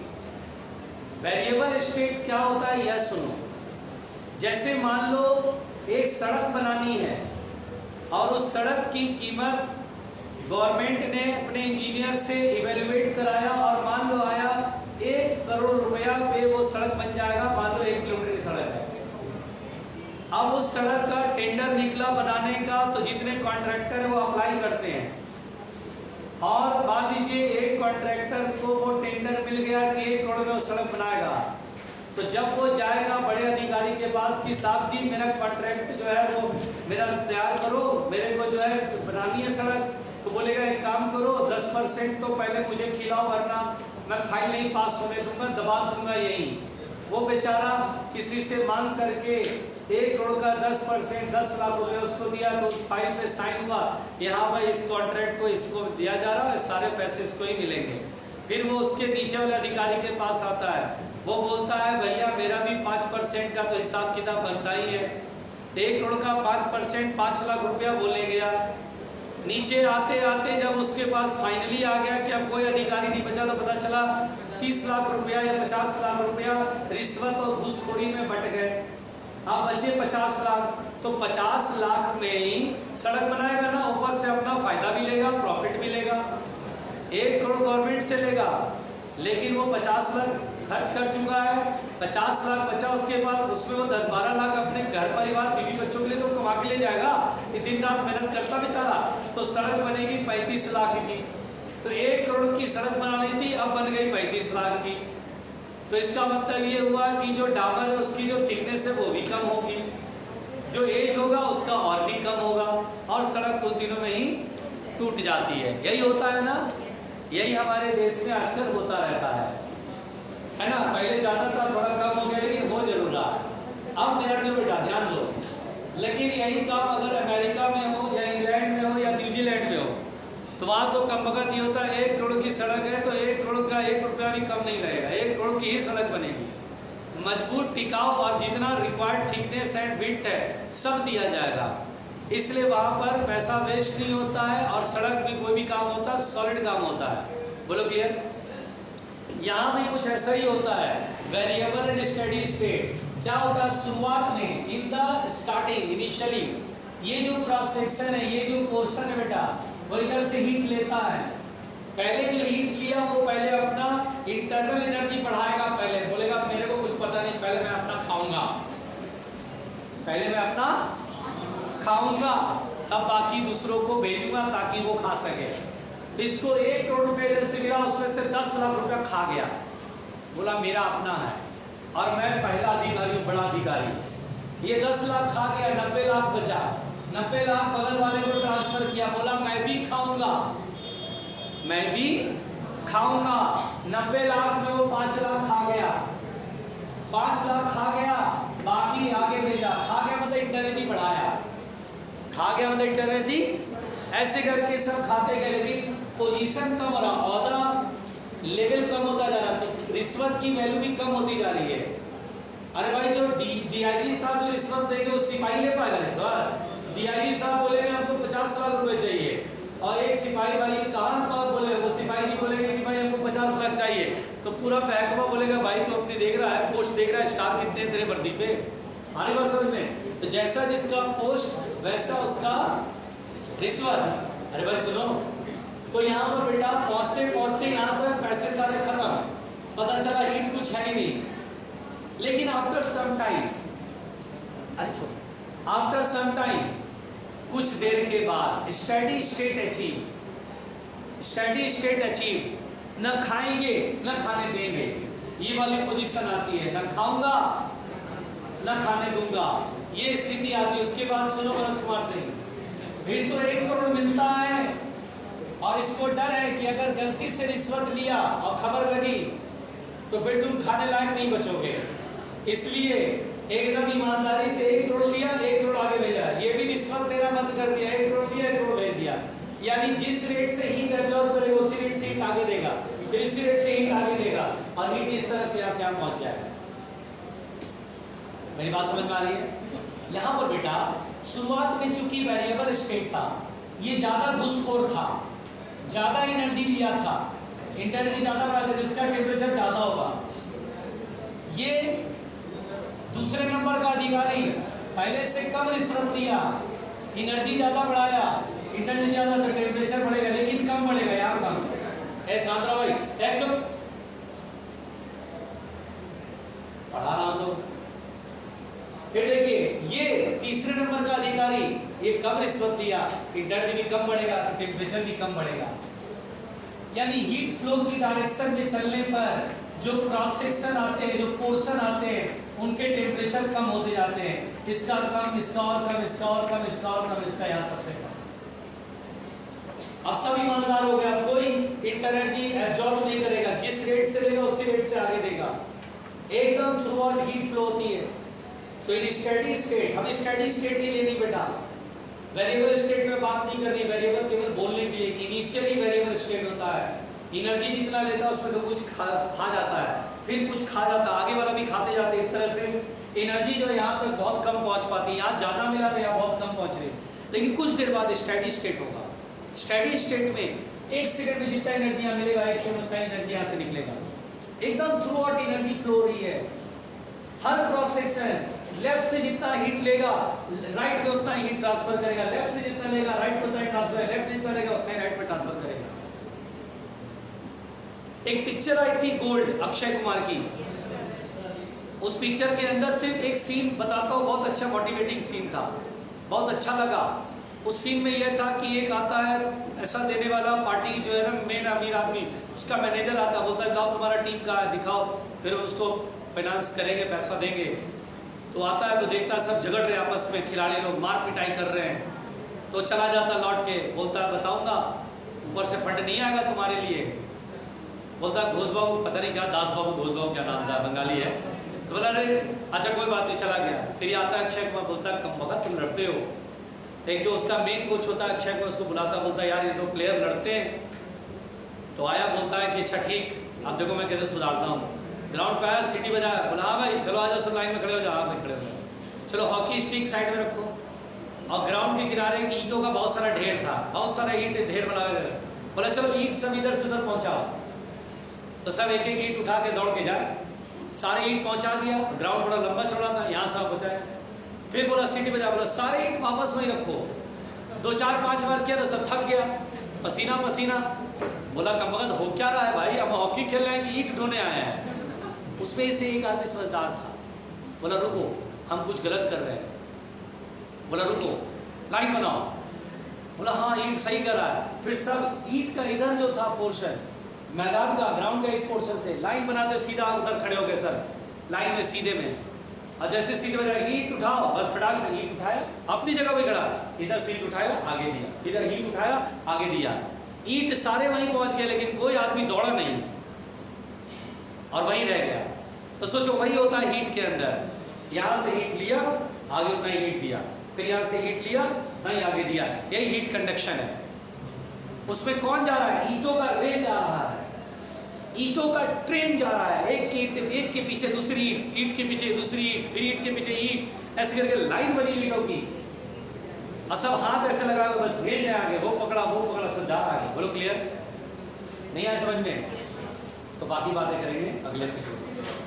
Speaker 1: वेरिएबल स्टेट क्या होता है यह सुनो। जैसे मान लो एक सड़क बनानी है और उस सड़क की कीमत गवर्नमेंट ने अपने इंजीनियर से इवेल्युएट कराया और मान लो आया 1 करोड़ रुपया पे वो सड़क बन जाएगा। मान लो 1 किलोमीटर की सड़क है। अब उस सड़क का टेंडर निकला बनाने का, तो जितने कॉन्ट्रैक्टर है वो अप्लाई करते हैं और मान लीजिए एक कॉन्ट्रैक्टर को वो टेंडर मिल गया कि 1 करोड़ में वो सड़क बनाएगा। तो जब वो जाएगा बड़े अधिकारी के पास कि साहब जी मेरा कॉन्ट्रैक्ट जो है वो मेरा तैयार करो, मेरे को जो है बनानी है सड़क, तो बोलेगा एक काम करो 10% तो पहले मुझे खिलाओ, वरना मैं फाइल नहीं पास होने दूंगा, दबा दूंगा यही। वो बेचारा किसी से मांग करके 1 करोड़ का 10%, 10 लाख रुपए उसको दिया, तो उस फाइल पे साइन हुआ, यहाँ भाई इस कॉन्ट्रैक्ट को इसको दिया जा रहा है, सारे पैसे इसको ही मिलेंगे। फिर वो उसके नीचे वाले अधिकारी के पास आता है, वो बोलता है भैया मेरा भी 5% का तो हिसाब किताब बनता ही है। 1 करोड़ का 5%, 5 लाख रुपया वो ले गया। नीचे आते आते जब उसके पास फाइनली आ गया कि अब कोई अधिकारी नहीं बचा, तो पता चला 30 लाख रुपया या 50 लाख रुपया रिश्वत और घूसखोरी में बट गए। अब बचे 50 लाख, तो 50 लाख में ही सड़क बनाएगा ना, ऊपर से अपना फायदा भी लेगा, प्रॉफिट भी लेगा। 1 करोड़ गवर्नमेंट से लेगा, लेकिन वो 50 लाख खर्च कर चुका है, 50 लाख बचा उसके पास, उसमें वो 10-12 लाख अपने घर परिवार बीवी बच्चों के लिए तो कमा के ले जाएगा, ये दिन रात मेहनत करता बेचारा। तो सड़क बनेगी 35 लाख की, तो 1 करोड़ की सड़क बनानी थी, अब बन गई 35 लाख की। तो इसका मतलब ये हुआ कि जो डामर है उसकी जो थिकनेस है वो भी कम होगी, जो एज होगा उसका और भी कम होगा, और सड़क कुछ दिनों में ही टूट जाती है। यही होता है ना, यही हमारे देश में आजकल होता रहता है ना। पहले ज़्यादा था, थोड़ा कम हो गया, लेकिन हो जरूर रहा है। अब ध्यान दो बेटा, ध्यान दो। लेकिन यही काम अगर अमेरिका में हो या इंग्लैंड में हो या न्यूजीलैंड में हो, तो वहाँ तो कम वक्त ही होता है। 1 करोड़ की सड़क है तो 1 करोड़ का 1 रुपया भी कम नहीं लगेगा, 1 करोड़ की ही सड़क बनेगी, मजबूत, टिकाऊ, और जितना रिक्वायर्ड थिकनेस एंड विड्थ है सब दिया जाएगा। इसलिए वहाँ पर पैसा वेस्ट नहीं होता है, और सड़क भी कोई भी काम होता है सॉलिड काम होता है। बोलो क्लियर? यहाँ भी कुछ ऐसा ही होता है, वेरिएबल एंड स्टेडी स्टेट। क्या होता है शुरुआत में, इन द स्टार्टिंग, इनिशियली, ये जो क्रॉस सेक्शन है, ये जो पोर्शन है बेटा, वो इधर से हीट लेता है। पहले जो हीट लिया वो पहले अपना इंटरनल एनर्जी बढ़ाएगा, पहले बोलेगा मेरे को कुछ पता नहीं, पहले मैं अपना खाऊंगा, पहले मैं अपना खाऊंगा, तब बाकी दूसरों को भेजूंगा ताकि वो खा सके। तो इसको 1 करोड़ रुपए इधर से मिला, उसमें से 10 लाख रुपया खा गया, बोला मेरा अपना है और मैं पहला अधिकारी हूँ, बड़ा अधिकारी। ये 10 लाख खा गया, 90 लाख बचा, 90 लाख बगल वाले को ट्रांसफर किया, बोला मैं भी खाऊंगा, मैं भी खाऊंगा। 90 लाख में वो 5 लाख खा गया, 5 लाख खा गया, बाकी आगे भेजा। खा गया मतलब इंटरनेट बढ़ाया, खा गया मतलब इंटरनेट, ऐसे करके सब खाते गए, लेकिन पोजीशन कम हो रहा, औहदा लेवल कम होता जा रहा, तो रिश्वत की वैल्यू भी कम होती जा रही है। अरे भाई जो डीआईजी साहब जो रिश्वत देंगे वो सिपाही ले पाएगा रिश्वत? डीआईजी साहब बोलेंगे हमको 50 लाख रुपए चाहिए, और एक सिपाही भाई कहाँ पर बोले, वो सिपाही जी बोलेंगे कि भाई हमको 50 लाख चाहिए, तो पूरा महकमा बोलेगा भाई तो अपनी देख रहा है, पोस्ट देख रहा है, स्टार कितने तेरे वर्दी पे, आने बात समझ में? तो जैसा जिसका पोस्ट वैसा उसका रिश्वत। अरे भाई सुनो, तो यहाँ पर बेटा पहुँचते पहुँचते यहाँ पर पैसे सारे खत्म, पता चला हीट कुछ है ही नहीं। लेकिन आफ्टर सम टाइम, अरे छोड़, आफ्टर सम टाइम, कुछ देर के बाद steady state achieve, steady state achieve, न खाएंगे न खाने देंगे, ये वाली पोजीशन आती है, न खाऊंगा न खाने दूंगा, ये स्थिति आती है। उसके बाद सुनो मनोज कुमार सिंह, फिर तो 1 करोड़ मिलता है, और इसको डर है कि अगर गलती से रिश्वत लिया और खबर लगी तो फिर तुम खाने लायक नहीं बचोगे, इसलिए एकदम ईमानदारी से 1 करोड़ लिया, 1 करोड़ आगे भेजा, ये भी रिश्वत देना बंद कर दिया, 1 करोड़ दिया, 1 करोड़ भेज दिया। यानी जिस रेट से हीट एब्जॉर्ब करेगा उसी रेट से हीट आगे देगा, फिर इसी रेट से हीट आगे देगा, और हीट इस तरह से यहाँ से पहुंच जाएगा। मेरी बात समझ में आ रही है? यहाँ पर बेटा शुरुआत में चूंकि वेरिएबल स्टेट था, ये ज्यादा घुसखोर था, ज्यादा एनर्जी लिया था, एनर्जी ज्यादा बढ़ा था, जिसका टेम्परेचर ज्यादा होगा। ये दूसरे नंबर का अधिकारी पहले से कम रिश्वत लिया, एनर्जी ज्यादा बढ़ाया, एनर्जी ज्यादा तो टेम्परेचर बढ़ेगा, लेकिन कम बढ़ेगा, यहाँ कम। सांद्रा भाई चुप, पढ़ा रहा हूं तो। फिर देखिए ये तीसरे नंबर का अधिकारी, ये कम रिश्वत लिया, एनर्जी भी कम बढ़ेगा, टेम्परेचर भी कम बढ़ेगा। यानी हीट फ्लो की डायरेक्शन में चलने पर जो क्रॉस सेक्शन आते हैं, जो पोर्शन आते हैं, उनके टेम्परेचर कम होते जाते हैं, इसका कम, इसका और कम, इसका और कम, इसका और कम, इसका यहाँ सबसे कम। अब सब ईमानदार हो गया, कोई एनर्जी एब्जॉर्ब नहीं करेगा, जिस रेट से लेगा उसी रेट से आगे देगा, एकदम थ्रू आउट हीट फ्लो होती है। तो इन स्टेडी स्टेट, अब स्टेडी स्टेट के लिए नहीं बेटा, वेरिएबल स्टेट में बात नहीं करनी, वेरिएबल केवल बोलने के लिए कि इनिशियली वेरिएबल स्टेट होता है, एनर्जी जितना लेता है उसमें से कुछ खा जाता है, फिर कुछ खा जाता है, आगे वाला भी खाते जाते हैं। इस तरह से एनर्जी जो यहाँ तक बहुत कम पहुँच पाती है, यहाँ ज़्यादा मिला तो यहाँ बहुत कम पहुँच रही, लेकिन कुछ देर बाद स्टेडी स्टेट होगा। स्टेडी स्टेट में एक सेकंड में जितना एनर्जी यहाँ मिलेगा, एक सेकंड उतना एनर्जी यहाँ से निकलेगा, एकदम थ्रू आउट एनर्जी फ्लो हो रही है। हर क्रॉस सेक्शन लेफ्ट से जितना हीट लेगा राइट में उतना हीट ट्रांसफर करेगा, लेफ्ट से जितना लेगा राइट में उतना ही ट्रांसफर, लेफ्ट जितना लेगा उतना ही राइट में ट्रांसफर करेगा। एक पिक्चर आई थी गोल्ड, अक्षय कुमार की, उस पिक्चर के अंदर सिर्फ एक सीन बताता हूँ, बहुत अच्छा मोटिवेटिंग सीन था, बहुत अच्छा लगा। उस सीन में यह था कि एक आता है ऐसा देने वाला, पार्टी जो है ना मेन अमीर आदमी, उसका मैनेजर आता, बोलता है लाओ तुम्हारा टीम का है दिखाओ, फिर उसको फाइनेंस करेंगे, पैसा देंगे। तो आता है तो देखता है सब झगड़ रहे हैं आपस में, खिलाड़ी लोग मार पिटाई कर रहे हैं, तो चला जाता लौट के, बोलता है बताऊंगा ऊपर से फंड नहीं आएगा तुम्हारे लिए। बोलता है घोष बाबू, पता नहीं क्या दास बाबू, घोष बाबू क्या नाम था, बंगाली है, तो बोला अरे अच्छा कोई बात नहीं, चला गया। फिर ये आता है अक्षय कुमार, बोलता है कम वक्त तुम लड़ते हो। एक जो उसका मेन कोच होता है अक्षय कुमार, उसको बुलाता, बोलता है यार ये तो प्लेयर लड़ते हैं। तो आया, बोलता है कि अच्छा ठीक, अब देखो मैं कैसे सुधारता हूँ। ग्राउंड पे आया, सीटी बजाया, बोला हाँ भाई चलो आ जाओ सब लाइन में खड़े हो जाओ, हाँ भाई खड़े हो जाओ, चलो हॉकी स्टिक साइड में रखो। और ग्राउंड के किनारे ईंटों का बहुत सारा ढेर था, बहुत सारा ईंट ढेर बना गया, बोला चलो ईंट सब इधर से उधर पहुँचाओ। तो सब एक एक ईंट उठा के दौड़ के जाए, सारे ईंट पहुँचा दिया। ग्राउंड बड़ा लंबा चौड़ा था, यहाँ सब पहुँचाया। फिर बोला सीटी बजा, बोला सारे ईंट वापस वहीं रखो। 2-4-5 बार किया तो सब थक गया, पसीना पसीना। बोला कम वक्त हो क्या रहा है भाई, हम हॉकी खेल रहे हैं कि ईंट ढोने आए हैं। उसमें से एक आदमी समझदार था, बोला रुको हम कुछ गलत कर रहे हैं। बोला रुको लाइन बनाओ, बोला हाँ ये सही कर रहा है। फिर सब ईंट का इधर जो था पोर्शन, मैदान का ग्राउंड का इस पोर्शन से लाइन बनाते सीधा उधर खड़े हो गए सर, लाइन में सीधे में। और जैसे सीधे बजाय ईंट उठाओ, बस फटाक से ईंट उठाया, अपनी जगह पे खड़ा, इधर से ईंट उठाया आगे दिया, इधर ईंट उठाया आगे दिया। ईंट सारे वहीं पहुंच गए, लेकिन कोई आदमी दौड़ा नहीं और वहीं रह गया। तो सोचो वही होता है हीट के अंदर, यहाँ से हीट लिया आगे उतना ही हीट दिया, फिर यहाँ से हीट लिया नहीं आगे दिया, यही हीट कंडक्शन है। उसमें कौन जा रहा है, ईंटों का रे जा रहा है, ईंटों का ट्रेन जा रहा है, एक के पीछे दूसरी ईंट, ईंट के पीछे दूसरी ईंट, फिर ईंट के पीछे ईंट, ऐसे करके लाइन बनी ईंटों की। और सब हाथ ऐसे लगा हुआ बस भेज रहे आगे, वो पकड़ा सब जा रहा है। बोलो क्लियर नहीं आया समझ में? तो बाकी बातें करेंगे अगले एपिसोड में।